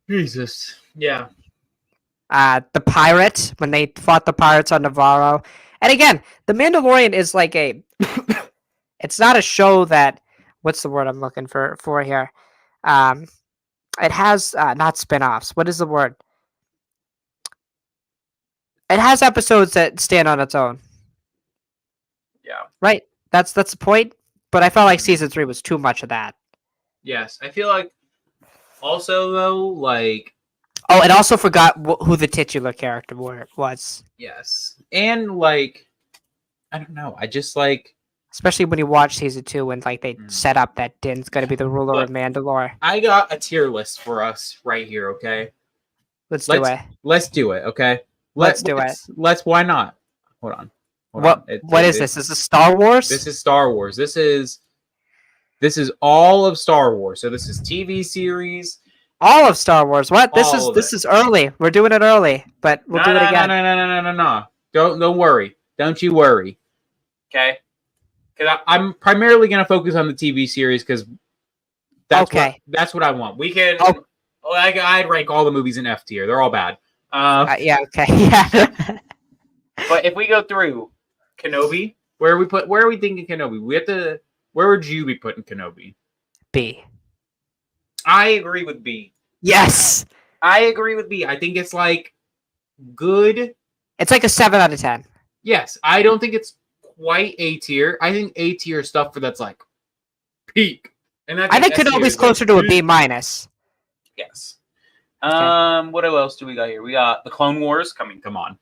Jesus. Yeah. The pirate, when they fought the pirates on Navarro. And again, The Mandalorian is like a it's not a show that, what's the word I'm looking for here? It has not spin-offs. What is the word? It has episodes that stand on its own. Yeah. Right. That's the point. But I felt like season 3 was too much of that. Yes. I feel like Also, though, like Oh, and also forgot who the titular character was. yes, and like I don't know. I just like Especially when you watch season 2 when like they Mm. set up that Din's gonna be the ruler Look. of Mandalore. I got a tier list for us right here. Okay, Let's do it. let's do it. Okay, Let's do it. Let's. Why not? Hold on. What is this? Is this Star Wars? This is Star Wars. This is all of Star Wars. So this is TV series. all of Star Wars. What? This All of this is early. We're doing it early, but we'll do it again. No. Don't worry. Don't you worry. Okay. Because I'm primarily going to focus on the TV series because that's what I want. We can. Oh. I'd rank all the movies in F tier. They're all bad. Yeah. Okay. Yeah. But if we go through Kenobi, where are we thinking Kenobi? We have to. Where would you be putting Kenobi? B. I agree with B. Yes. I agree with B. I think it's like good. It's like a 7 out of 10. Yes, I don't think it's quite A tier. I think A tier stuff for that's like peak. And I think Kenobi's closer to a B minus. Yes. Okay. What else do we got here? We got the Clone Wars coming. Come on.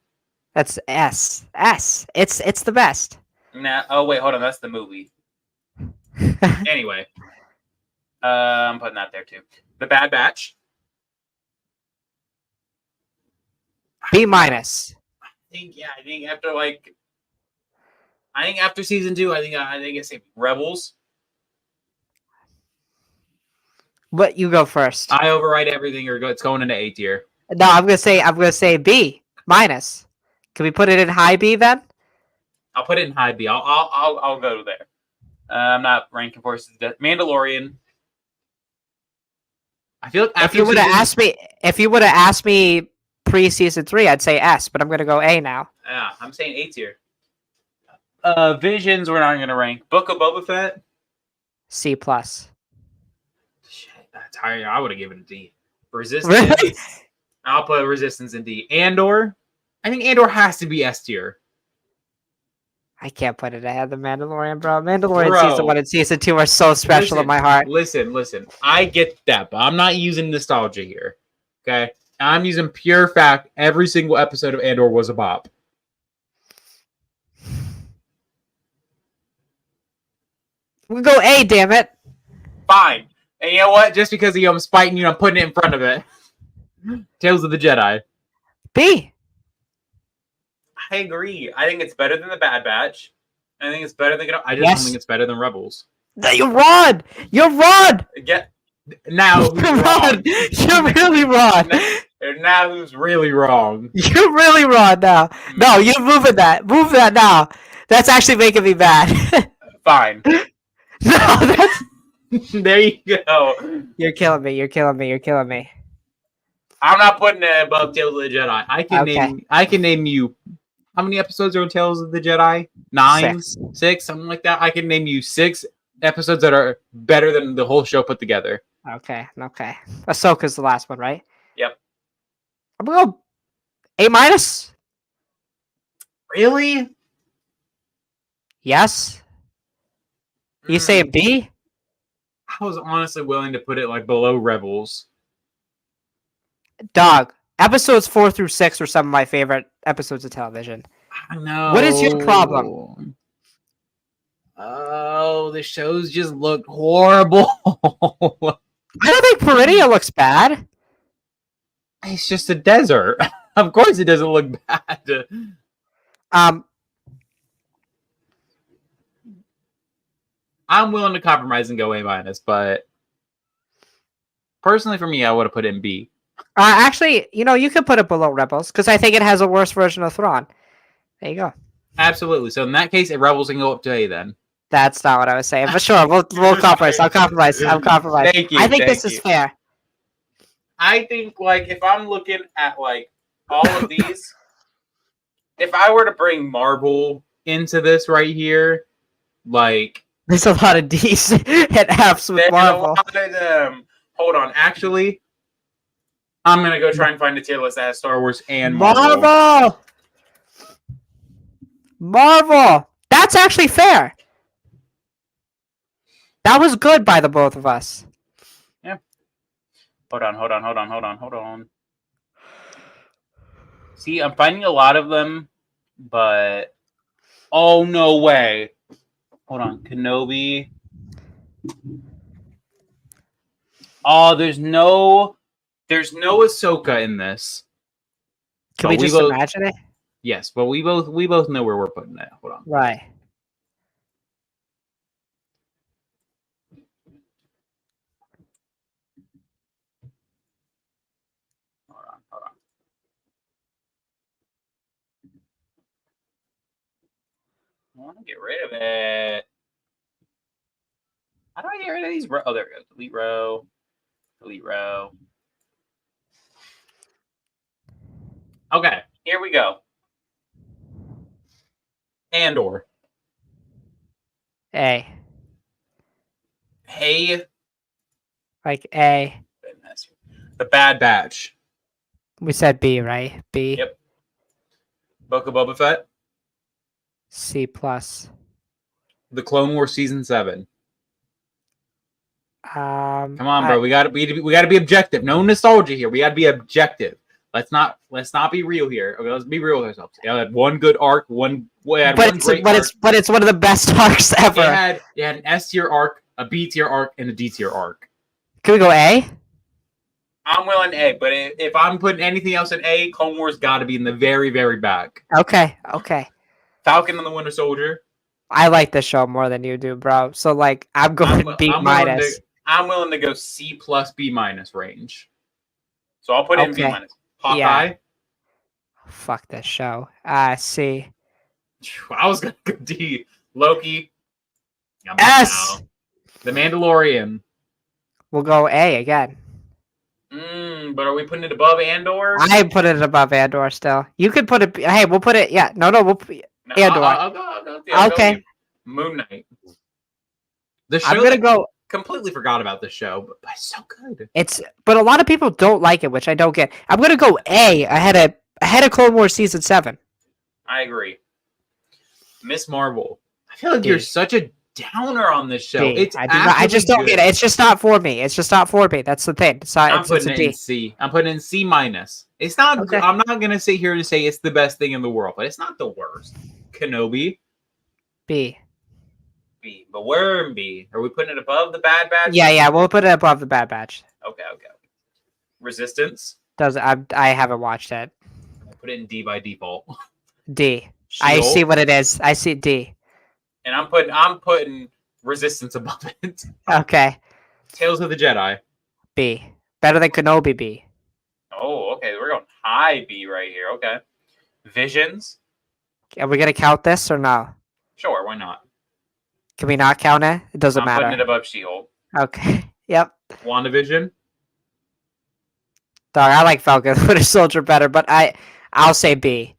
That's S. S. It's the best. Nah. Oh wait, hold on. That's the movie. Anyway, I'm putting that there too. The Bad Batch. B minus. I think after season 2, I think it's Rebels. But you go first. I override everything, or it's going into A tier. No, I'm gonna say B minus. Can we put it in high B then? I'll put it in high B. I'll go there. I'm not ranking Forces Death. Mandalorian. I feel like if you would have asked me pre-season 3, I'd say S, but I'm gonna go A now. Yeah, I'm saying A tier. Visions, we're not gonna rank. Book of Boba Fett. C plus. Shit, that's higher. I would have given it a D. Resistance. Really? I'll put Resistance in D. Andor. I think Andor has to be S tier. I can't put it ahead of The Mandalorian, bro. Mandalorian season 1 and season 2 are so special in my heart. Listen. I get that, but I'm not using nostalgia here. Okay? I'm using pure fact. Every single episode of Andor was a bop. We go A, damn it. Fine. And you know what? Just because I'm spiting you, I'm putting it in front of it. Tales of the Jedi. B. I agree. I think it's better than the Bad Batch. I think it's better than. I just don't think it's better than Rebels. You're wrong. You're wrong. Now. You're wrong. You're really wrong. Now who's really wrong? You're really wrong now. No, you're moving that. Move that now. That's actually making me mad. Fine. No, that's. There you go. You're killing me. You're killing me. You're killing me. I'm not putting it above Tales of the Jedi. I can name you. How many episodes are in Tales of the Jedi? 9? 6? Something like that. I can name you 6 episodes that are better than the whole show put together. Okay. Ahsoka's the last one, right? Yep. I'm gonna go A minus. Really? Yes. You say B? I was honestly willing to put it like below Rebels. Dog. Episodes 4 through 6 are some of my favorite episodes of television. I know. What is your problem? Oh, the shows just look horrible. I don't think Peridia looks bad. It's just a desert. Of course it doesn't look bad. I'm willing to compromise and go A minus, but personally for me, I would have put it in B. Actually, you could put it below Rebels because I think it has a worse version of Thrawn. There you go. Absolutely. So in that case, Rebels can go up to A then. That's not what I was saying, but sure, we'll compromise. I'll compromise. Thank you. I think this is fair. I think if I'm looking at all of these, if I were to bring Marvel into this right here, there's a lot of D's and F's with Marvel. A lot of them. Hold on, actually. I'm going to go try and find a tier list that has Star Wars and Marvel. Marvel! That's actually fair. That was good by the both of us. Yeah. Hold on, hold on, hold on, hold on, hold on. See, I'm finding a lot of them, but oh no way. Hold on, Kenobi. Oh, there's no Ahsoka in this. Can But we we just both imagine it? yes, but we both know where we're putting it. Hold on. Right. Hold on, hold on. I want to get rid of it. How do I get rid of these row? Oh, there we go. Delete row. Delete row. Okay, here we go. Andor. A. Hey, Like A. the Bad Batch. We said B, right? B. Yep. Book of Boba Fett. C plus. The Clone Wars season 7. Come on, I, bro. We gotta be objective. No nostalgia here. We gotta be objective. Let's not be real here. Okay, let's be real with ourselves. It had one good arc. We had one great arc. It's one of the best arcs ever. It had an S tier arc, a B tier arc, and a D tier arc. Can we go A? I'm willing A, but if I'm putting anything else in A, Clone Wars got to be in the very, very back. Okay. Falcon and the Winter Soldier. I like this show more than you do, bro. So like, I'm going B minus. I'm willing to go C plus B minus range. So I'll put in B minus. Hawkeye. Yeah. Fuck this show. C. I was gonna go D. Loki. S. The Mandalorian. We'll go A again. But are we putting it above Andor? I put it above Andor still. You could put it. Hey, we'll put it. Yeah. No. We'll put Andor. I'll go okay. Moon Knight. The show I'm gonna go. Completely forgot about this show, but it's so good. But a lot of people don't like it, which I don't get. I'm gonna go A ahead of Clone Wars season 7. I agree. Miss Marvel. I feel like you're such a downer on this show. I just don't get it. It's just not for me. That's the thing. I'm putting it in C. I'm putting it in C minus. It's not. Okay. I'm not gonna sit here and say it's the best thing in the world, but it's not the worst. Kenobi. B. But we're in B. Are we putting it above the Bad Batch? Yeah. We'll put it above the Bad Batch. Okay. Resistance. I haven't watched it. I put it in D by default. D. I see what it is. I see D. And I'm putting Resistance above it. Okay. Tales of the Jedi. B. Better than Kenobi B. Oh, okay. We're going high B right here. Okay. Visions. Are we gonna count this or no? Sure, why not? Can we not count it? It doesn't matter. I'm putting it above She-Hulk. Okay. Yep. WandaVision. Dog, I like Falcon Winter Soldier better, but I'll say B.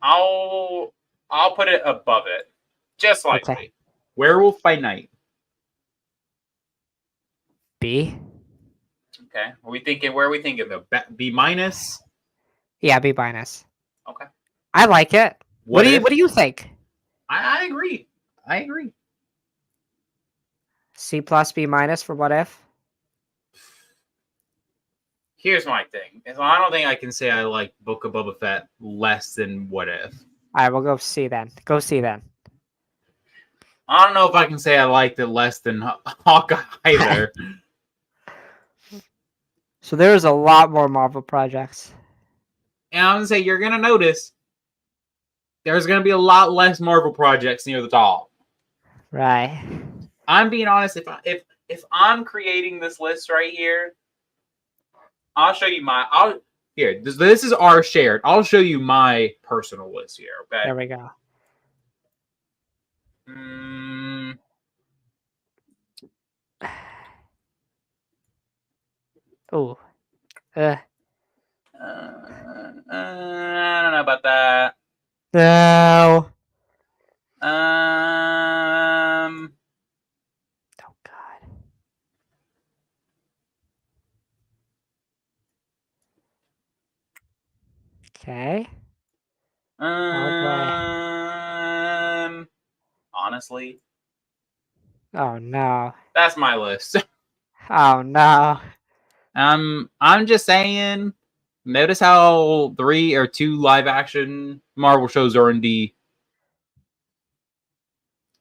I'll put it above it. Just slightly. Okay. Werewolf by Night. B. Okay. Where are we thinking though? B minus? Yeah, B minus. Okay. I like it. What do you think? I agree. C plus B minus for What If? Here's my thing. I don't think I can say I like Book of Boba Fett less than What If. All right, we'll go C then. I don't know if I can say I liked it less than Hawkeye either. So there's a lot more Marvel projects. And I'm going to say you're going to notice there's going to be a lot less Marvel projects near the top. Right. I'm being honest. If I'm creating this list right here, I'll show you this is our shared. I'll show you my personal list here. Okay. There we go. Oh. I don't know about that. No. Oh God. Okay. Honestly. Oh no. That's my list. Oh no. I'm just saying. Notice how 2 live action Marvel shows are in D,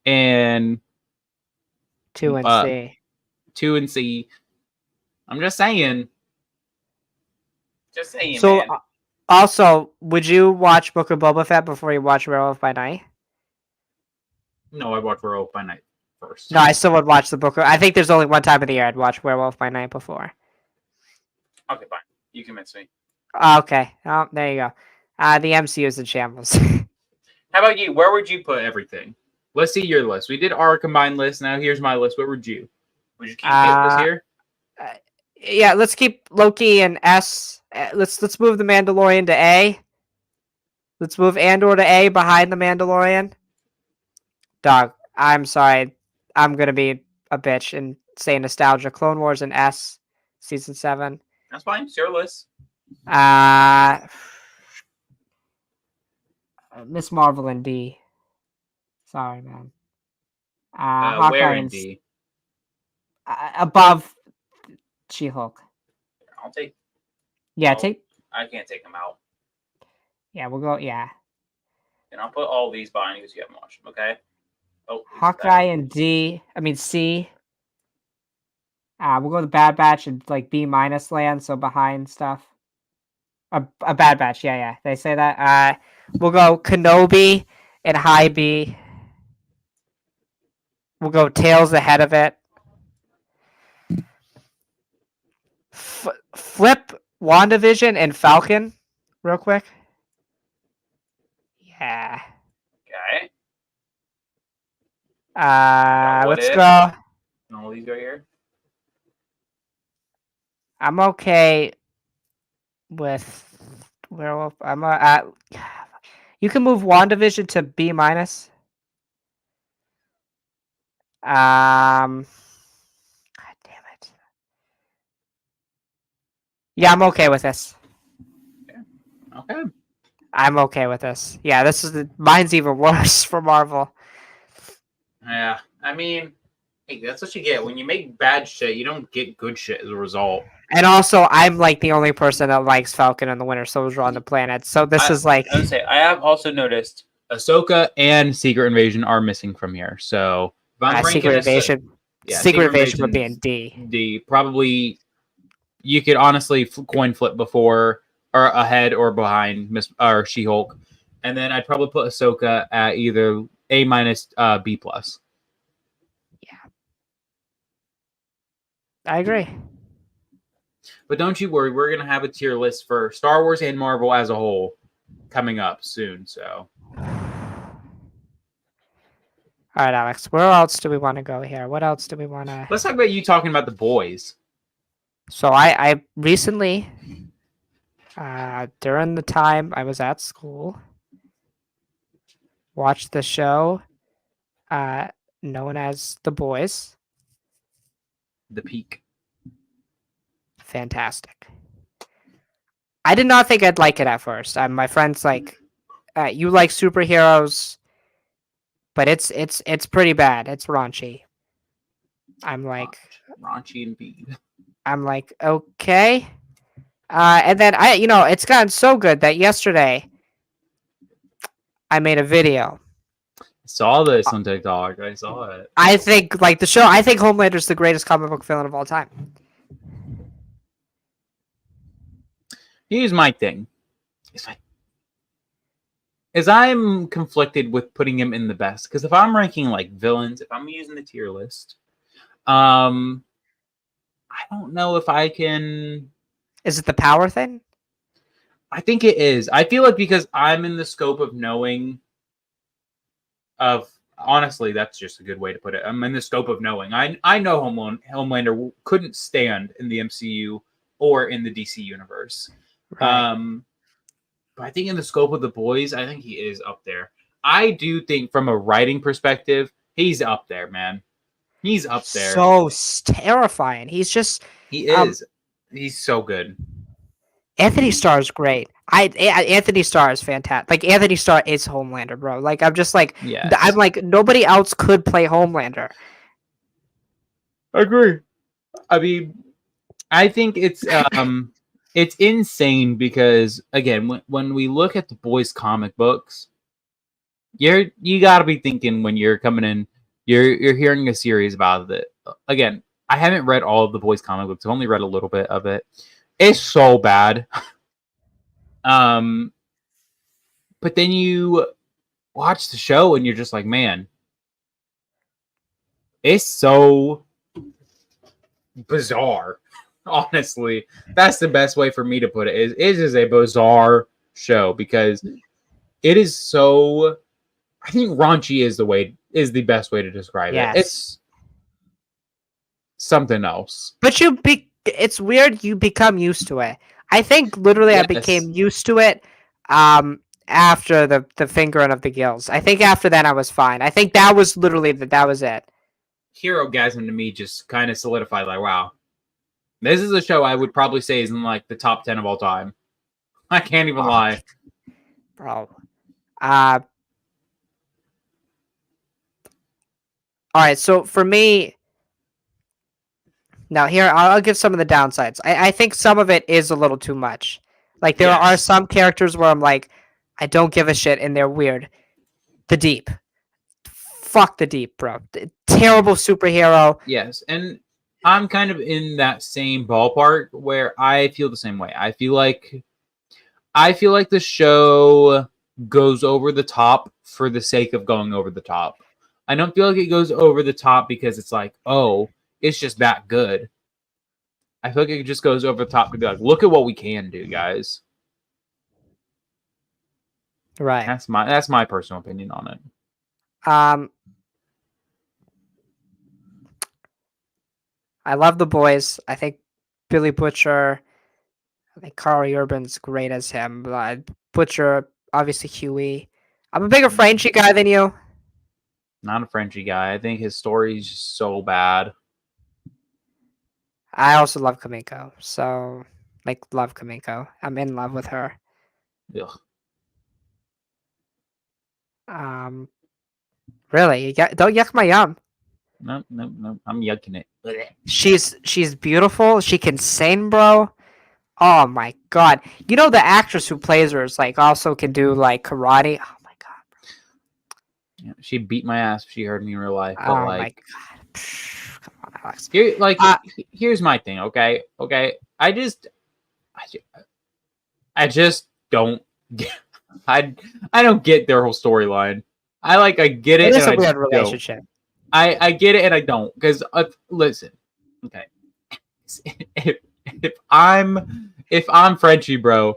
and 2 and C. 2 and C. I'm just saying. Just saying, So, man. also, would you watch Book of Boba Fett before you watch Werewolf by Night? No, I watched Werewolf by Night first. No, I still would watch the book. I think there's only one time of the year I'd watch Werewolf by Night before. Okay, fine. You convinced me. Okay. Oh, there you go. The MCU is in shambles. How about you? Where would you put everything? Let's see your list. We did our combined list. Now here's my list. What would you? Would you keep this here? Yeah, let's keep Loki and S. Let's move the Mandalorian to A. Let's move Andor to A behind the Mandalorian. Dog, I'm sorry. I'm gonna be a bitch and say nostalgia. Clone Wars and S, season 7. That's fine. It's your list. Miss Marvel and D. Sorry, man. Where Hawkeye in and D? above She-Hulk. I'll take. Yeah, Oh. I can't take them out. Yeah, we'll go. Yeah. And I'll put all these behind you because you haven't watched them. Okay. Oh. Hawkeye and D. I mean C. We'll go to Bad Batch and like B minus land, so behind stuff. A Bad Batch, yeah. They say that. We'll go Kenobi and high B. We'll go Tails ahead of it. Flip WandaVision and Falcon, real quick. Yeah. Okay. Let's go. And all these right here. I'm okay with Werewolf. You can move WandaVision to B minus. God damn it. Yeah, I'm okay with this. Okay. I'm okay with this. Yeah, mine's even worse for Marvel. Yeah, I mean, hey, that's what you get when you make bad shit. You don't get good shit as a result. And also, I'm like the only person that likes Falcon and the Winter Soldier on the planet. So this is like. I would say I have also noticed Ahsoka and Secret Invasion are missing from here. So if I'm ranking Secret Invasion. Yeah, Secret Invasion would be in D. D. Probably you could honestly coin flip before or ahead or behind She-Hulk. And then I'd probably put Ahsoka at either A minus B plus. Yeah. I agree. But don't you worry, we're gonna have a tier list for Star Wars and Marvel as a whole coming up soon. So all right, Alex, where else do we want to go here? What else do we want to... Let's talk about you talking about The Boys. So I recently, during the time I was at school, watched the show known as The Boys. The Peak. Fantastic. I did not think I'd like it at first. My friends like, you like superheroes, but it's pretty bad. It's raunchy. I'm like raunchy indeed. I'm like, okay. And then it's gotten so good that yesterday I made a video. I saw this on TikTok. I saw it. I think like the show. I think Homelander's the greatest comic book villain of all time. Here's my thing. Is I'm conflicted with putting him in the best because if I'm ranking like villains, if I'm using the tier list, I don't know if I can. Is it the power thing? I think it is. I feel like because I'm in the scope of knowing. Honestly, that's just a good way to put it. I'm in the scope of knowing. I know Homelander couldn't stand in the MCU or in the DC universe. Right. But I think in the scope of The Boys, I think he is up there. I do think from a writing perspective, he's up there, man. He's up there. So terrifying. He's just... He is. He's so good. Anthony Starr is great. Anthony Starr is fantastic. Like, Anthony Starr is Homelander, bro. Like, I'm just like... Yes. I'm like, nobody else could play Homelander. I agree. I mean... I think it's insane because again, when we look at the boys' comic books, you got to be thinking when you're coming in, you're hearing a series about it. Again, I haven't read all of the boys' comic books. I've only read a little bit of it. It's so bad. Um, but then you watch the show and you're just like, man, it's so bizarre. Honestly, that's the best way for me to put it. It is a bizarre show because it is so. I think raunchy is the best way to describe it. Yes. It's something else. But it's weird you become used to it. I think literally I became Yes. used to it after the fingering of the gills. I think after that I was fine. I think that was literally that was it. Hero Gasm to me just kind of solidified like, wow, this is a show I would probably say is in like the top 10 of all time. I can't even lie. Bro. All right, so for me, now here I'll give some of the downsides. I think some of it is a little too much. Like there are Yes. some characters where I'm like, I don't give a shit and they're weird. The Deep. Fuck the Deep, bro. Terrible superhero. Yes, and I'm kind of in that same ballpark where I feel the same way. I feel like the show goes over the top for the sake of going over the top. I don't feel like it goes over the top because it's like, oh, it's just that good. I feel like it just goes over the top to be like, look at what we can do, guys. Right. That's my personal opinion on it. Um, I love the boys. I think Billy Butcher. I think Carl Urban's great as him. Butcher, obviously Huey. I'm a bigger Frenchie guy than you. Not a Frenchie guy. I think his story is just so bad. I also love Kamiko. So, like, love Kamiko. I'm in love with her. Ugh. Um, really, don't yuck my yum. Nope, nope, nope. I'm yucking it. She's beautiful. She can sing, bro. Oh my god. You know the actress who plays her is like also can do like karate. Oh my god. Yeah, she beat my ass if she heard me in real life. But Oh my like, god. Come on, Alex. here's my thing. Okay. I just don't. Get, I don't get their whole storyline. I get It it is and a I weird don't. relationship. I get it and I don't because listen. Okay, if I'm Frenchie, bro,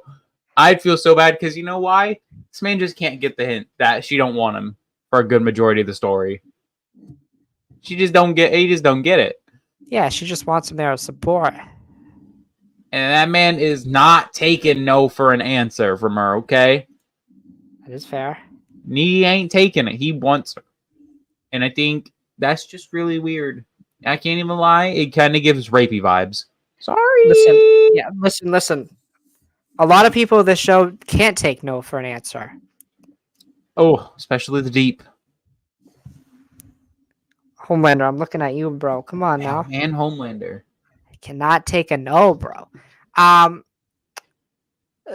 I'd feel so bad because you know why? This man just can't get the hint that she don't want him for a good majority of the story. He just don't get it. Yeah, she just wants him there as support. And that man is not taking no for an answer from her, okay? That is fair. He ain't taking it. He wants her. And I think that's just really weird. I can't even lie. It kind of gives rapey vibes. Sorry. Listen. A lot of people in this show can't take no for an answer. Oh, especially the Deep. Homelander, I'm looking at you, bro. Come on now. And Homelander. I cannot take a no, bro.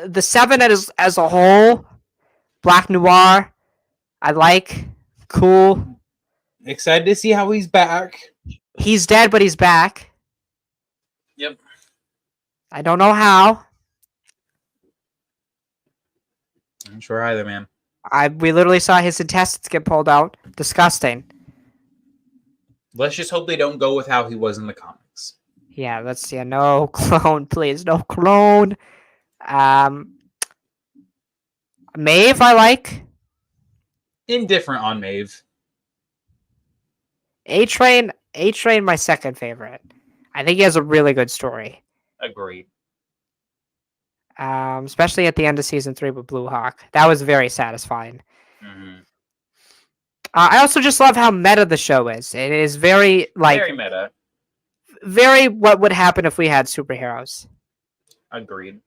The Seven as a whole, Black Noir, I like. Cool. Excited to see how he's back. He's dead, but he's back. Yep. I don't know how. I'm sure either, man. We literally saw his intestines get pulled out. Disgusting. Let's just hope they don't go with how he was in the comics. Yeah, let's see. No clone, please. No clone. Maeve, I like. Indifferent on Maeve. A-Train, my second favorite. I think he has a really good story. Agreed. Especially at the end of season 3 with Blue Hawk. That was very satisfying. Mm-hmm. I also just love how meta the show is. It is very very meta. Very what would happen if we had superheroes. Agreed.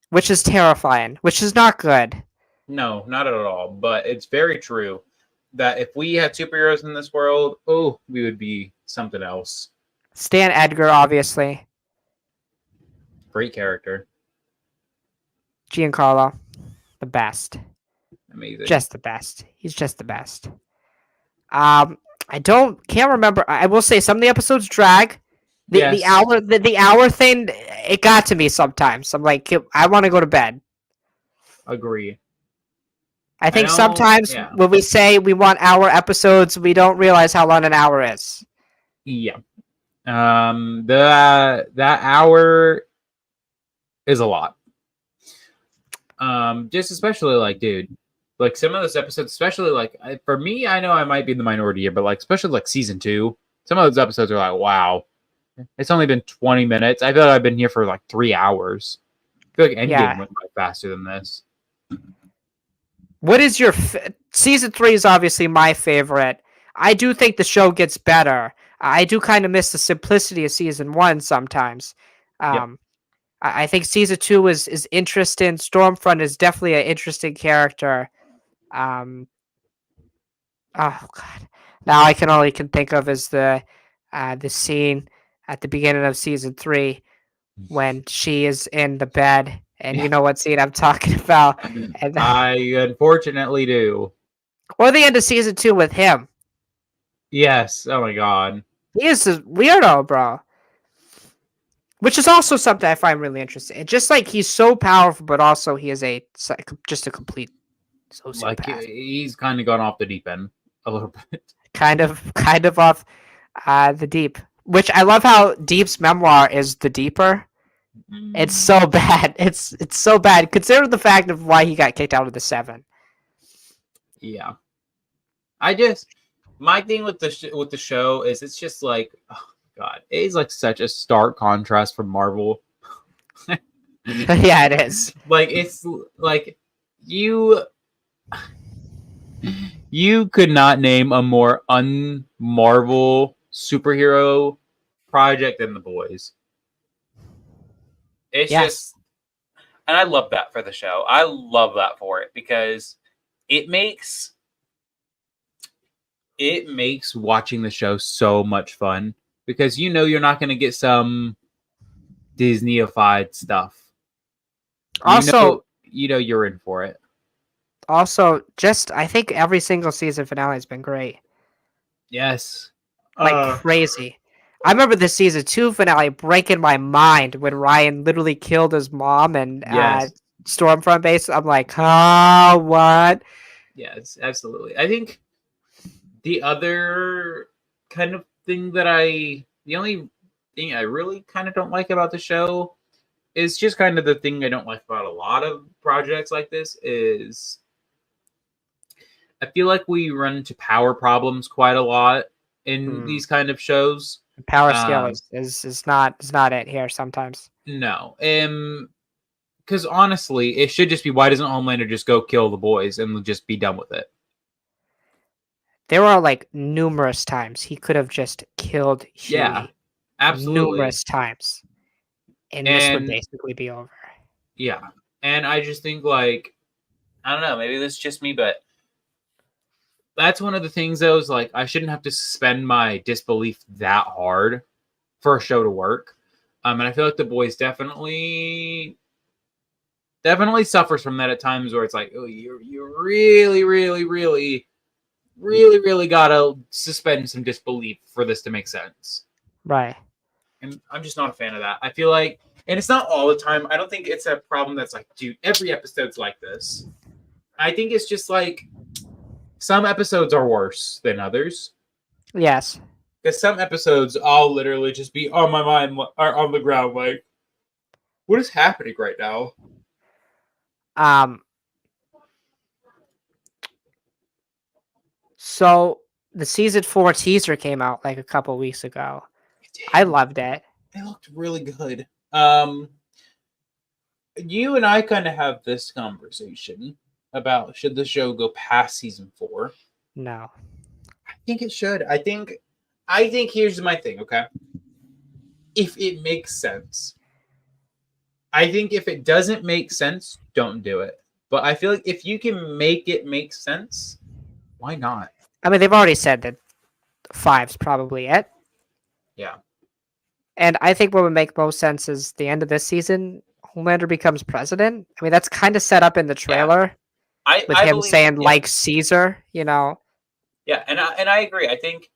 Which is terrifying. Which is not good. No, not at all. But it's very true that if we had superheroes in this world, we would be something else. Stan Edgar, obviously. Great character. Giancarlo, the best. Amazing. Just the best. He's just the best. I can't remember. I will say some of the episodes drag. The Yes. the hour thing, it got to me sometimes. I'm like, I want to go to bed. Agree. I think know, sometimes yeah. when we say we want hour episodes, we don't realize how long an hour is. Yeah. That hour is a lot. Just especially like, dude, like some of those episodes, especially like for me, I know I might be in the minority here, but like especially like season 2, some of those episodes are like, wow, it's only been 20 minutes. I feel like I've been here for like 3 hours. I feel like Endgame Yeah. went by faster than this. What is your season 3 is obviously my favorite. I do think the show gets better. I do kind of miss the simplicity of season 1 sometimes. Yep. I think season 2 is interesting. Stormfront is definitely an interesting character. Oh god, now I can think of is the scene at the beginning of season 3 when she is in the bed, and you know what scene I'm talking about. And I unfortunately do. or the end of season 2 with him. Yes. Oh my god. He is a weirdo, bro. Which is also something I find really interesting. And just like he's so powerful, but also he is just a complete sociopath. Like he's kind of gone off the deep end a little bit. kind of off the deep. Which I love how Deep's memoir is The Deeper. It's so bad. It's so bad. Consider the fact of why he got kicked out of the 7. Yeah. My thing with the show is it's just like, oh god, it is like such a stark contrast from Marvel. Yeah, it is. Like it's like you could not name a more un-Marvel superhero project than The Boys. It's just, and I love that for the show. I love that for it because it makes watching the show so much fun because you're not going to get some Disney-ified stuff. Also, you're in for it. Also, I think every single season finale has been great. Yes. Like crazy. I remember the season 2 finale breaking my mind when Ryan literally killed his mom and Yes. Stormfront base. I'm like, oh, what? Yes, absolutely. I think the other kind of thing the only thing I really kind of don't like about the show is just kind of the thing I don't like about a lot of projects like this is I feel like we run into power problems quite a lot in these kind of shows. Power scale is not it here sometimes. No. Because honestly, it should just be why doesn't Homelander just go kill the boys and just be done with it? There are like numerous times he could have just killed Huey. Yeah, absolutely. Numerous times. And this would basically be over. Yeah. And I just think like, I don't know, maybe this is just me, but that's one of the things though is like I shouldn't have to suspend my disbelief that hard for a show to work. And I feel like The Boys definitely suffers from that at times where it's like, oh, you really, really, really, really, really gotta suspend some disbelief for this to make sense. Right. And I'm just not a fan of that. I feel like, and it's not all the time. I don't think it's a problem that's like, dude, every episode's like this. I think it's just like some episodes are worse than others. Yes. Because some episodes I'll literally just be on my mind or on the ground like, what is happening right now? So the season 4 teaser came out like a couple weeks ago. I loved it. It looked really good. You and I kind of have this conversation about should the show go past season 4? No. I think it should. I think here's my thing, okay? If it makes sense. I think if it doesn't make sense, don't do it. But I feel like if you can make it make sense, why not? I mean, they've already said that 5's probably it. Yeah. And I think what would make most sense is the end of this season, Homelander becomes president. I mean, that's kind of set up in the Yeah, trailer with I him believe. saying Yeah, like Caesar, you know. yeah, and I agree. I think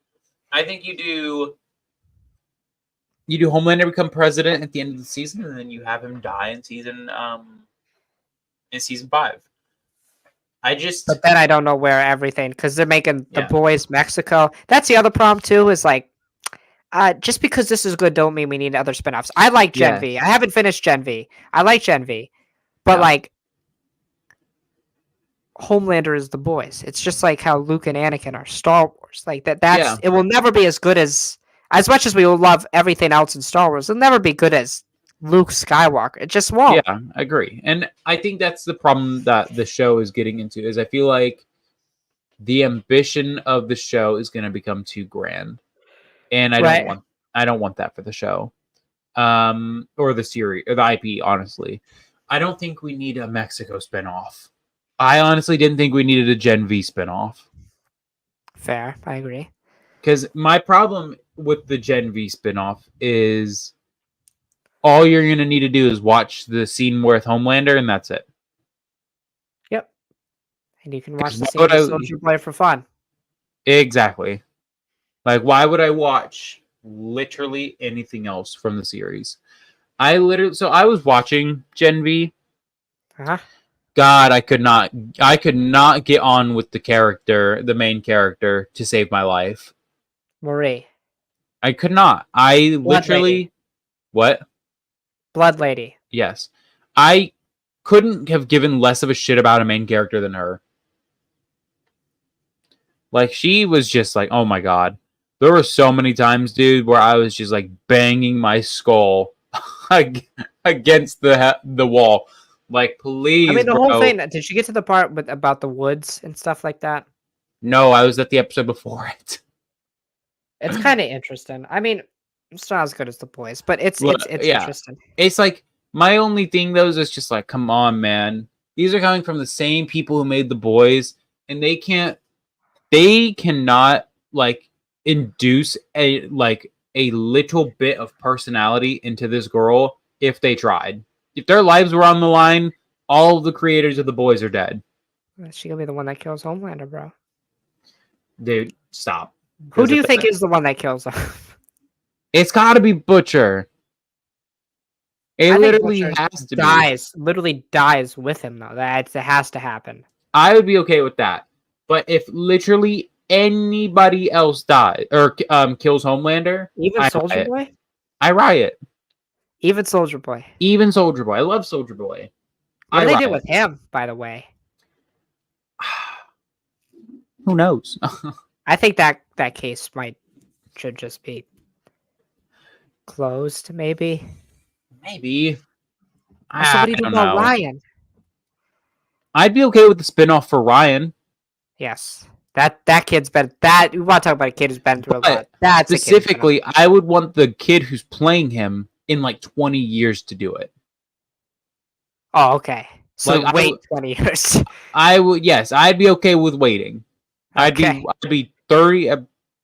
you do Homelander become president at the end of the season, and then you have him die in season 5. I But just then I don't know where everything because they're making the yeah boys Mexico. That's the other problem too. Is like, just because this is good, don't mean we need other spinoffs. I like Gen V. I yes haven't finished Gen V. I like Gen V, but yeah like Homelander is the boys. It's just like how Luke and Anakin are Star Wars. Like that. yeah That's it. Will never be as good as much as we will love everything else in Star Wars. It'll never be good as Luke Skywalker. It just yeah won't. I agree, and I think that's the problem that the show is getting into. Is I feel like the ambition of the show is going to become too grand, and Right. I don't want that for the show, or the series or the IP. Honestly, I don't think we need a Mexico spinoff. I honestly didn't think we needed a Gen V spinoff. Fair. I agree. Because my problem with the Gen V spinoff is all you're going to need to do is watch the scene with Homelander, and that's it. Yep. And you can watch Because the why scene would with I Soldier Boy for fun. exactly like why would I watch literally anything else from the series? I was watching Gen V. Uh-huh. God, I could not get on with the main character to save my life. Marie. I could not. I Blood Lady. literally what? Blood Lady. Yes. I couldn't have given less of a shit about a main character than her. Like, she was just like, oh my god. There were so many times, dude, where I was just like banging my skull against the wall. Like, I please, mean, the whole bro. thing. Did you get to the part with about the woods and stuff like that? No, I was at the episode before it. It's kind of interesting. I mean, it's not as good as the boys, but it's Well, it's yeah. interesting. It's like, my only thing, though, is just like, come on, man. These are coming from the same people who made the boys, and they cannot like induce a little bit of personality into this girl if they tried. If their lives were on the line, all of the creators of the boys are dead. She gonna be the one that kills Homelander, bro. Dude, stop. Who Because do you think is the one that kills him? it's got to be Butcher. It I think literally Butcher has to be. literally dies with him though. That it has to happen. I would be okay with that. But if literally anybody else dies or kills Homelander, Even I Soldier riot. Boy. I riot. Even Soldier Boy. Even Soldier Boy. I love Soldier Boy. What I they did riot. with him, by the way. Who knows? I think that case should just be closed, maybe. Maybe. Also, what do you I do don't about know. Ryan? I'd be okay with the spinoff for Ryan. Yes. That kid's been that we want to talk about a kid who's been through a lot. But That's specifically, I would want the kid who's playing him in like 20 years to do it. Oh, okay. So Like, wait 20 years. I would, yes, I'd be okay with waiting. Okay. I'd be 30,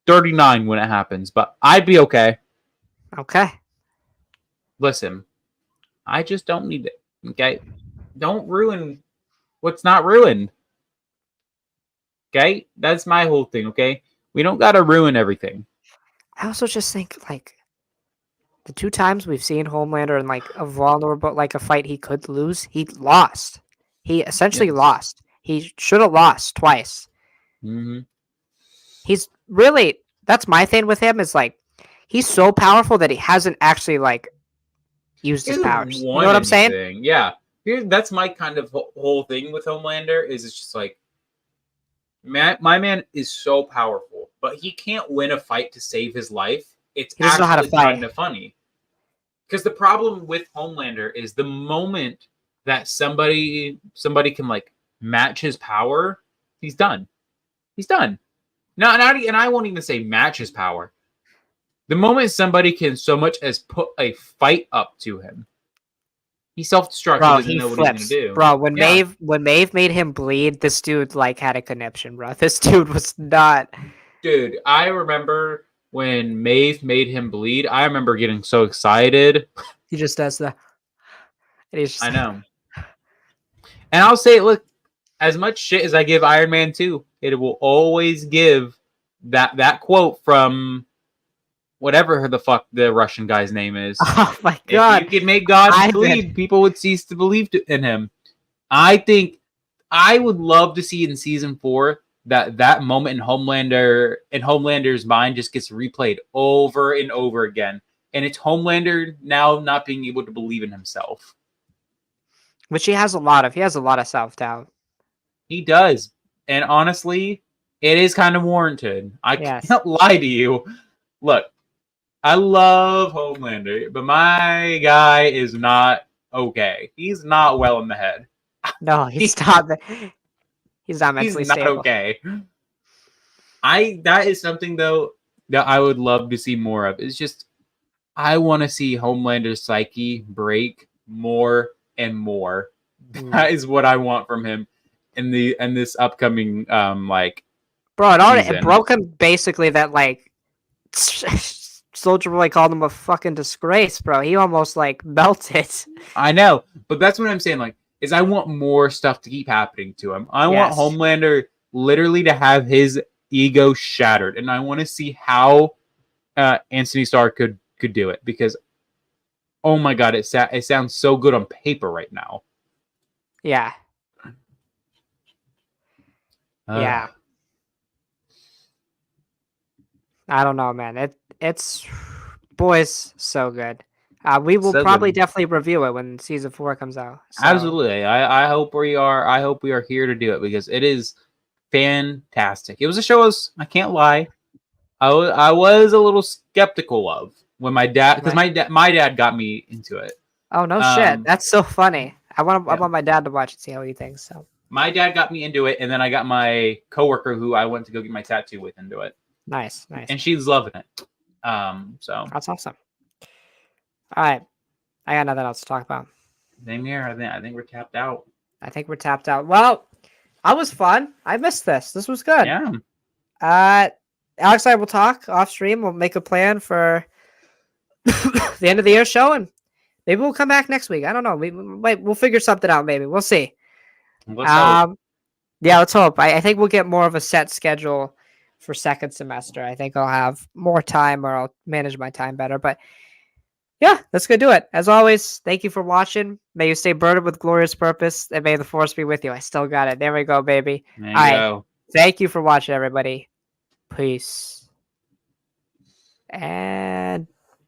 39 when it happens, but I'd be okay. Okay. Listen, I just don't need it. Okay, don't ruin what's not ruined. Okay, that's my whole thing. Okay, we don't gotta ruin everything. I also just think like the 2 times we've seen Homelander in like a vulnerable like a fight he could lose, he lost. He essentially Yes. lost. He should have lost twice. Mm-hmm. He's really that's my thing with him is like he's so powerful that he hasn't actually like used his powers. You know what I'm saying? Yeah. That's my kind of whole thing with Homelander is it's just like my man is so powerful, but he can't win a fight to save his life. It's He doesn't know how to actually fight. kind of funny. Because the problem with Homelander is the moment that somebody can like match his power, he's done. He's done. And I won't even say match his power. The moment somebody can so much as put a fight up to him, he self-destructs. Bro, He doesn't he know what flips. he's gonna do. Bro, when Yeah. Maeve made him bleed, this dude like had a conniption, bro. This dude was not. Dude, I remember when Maeve made him bleed, I remember getting so excited. He just does the. And he's just I know. And I'll say, look, as much shit as I give Iron Man 2, it will always give that quote from whatever the fuck the Russian guy's name is. Oh my If god! you could make God Ivan. bleed, people would cease to believe in him. I think I would love to see in season 4 that moment in Homelander's mind just gets replayed over and over again. And it's Homelander now not being able to believe in himself. Which he has a lot of. He has a lot of self-doubt. He does. And honestly, it is kind of warranted. I can't lie to you. Look, I love Homelander, but my guy is not okay. He's not well in the head. No, he's not. He's not mentally He's not stable. okay. That is something though that I would love to see more of. It's just I want to see Homelander's psyche break more and more. That is what I want from him in this upcoming like. Bro, it broke him basically that like Soldier Boy called him a fucking disgrace, bro. He almost like melted. I know, but that's what I'm saying. Like, is I want more stuff to keep happening to him. I want Homelander literally to have his ego shattered, and I want to see how Anthony Starr could do it because, oh my god, it sounds so good on paper right now. Yeah. Yeah. I don't know, man. It's boys so good. We will probably definitely review it when season 4 comes out. So. Absolutely. I hope we are. I hope we are here to do it because it is fantastic. It was a show I can't lie. I was a little skeptical of when my dad because my dad got me into it. Oh no shit! That's so funny. I want my dad to watch it, see how he thinks. So my dad got me into it, and then I got my coworker who I went to go get my tattoo with into it. Nice. And she's loving it. So that's awesome. All right, I got nothing else to talk about. Same here. I think we're tapped out. Well, I was fun. I missed this. This was good. Yeah. Alex and I will talk off stream. We'll make a plan for the end of the year show, and maybe we'll come back next week. I don't know. We'll figure something out. Maybe we'll see. Let's hope. Yeah, let's hope. I think we'll get more of a set schedule for second semester. I think I'll have more time, or I'll manage my time better. But yeah, let's go do it. As always, thank you for watching. May you stay burdened with glorious purpose, and may the force be with you. I still got it. There we go, baby. There you go. Thank you for watching, everybody. Peace. And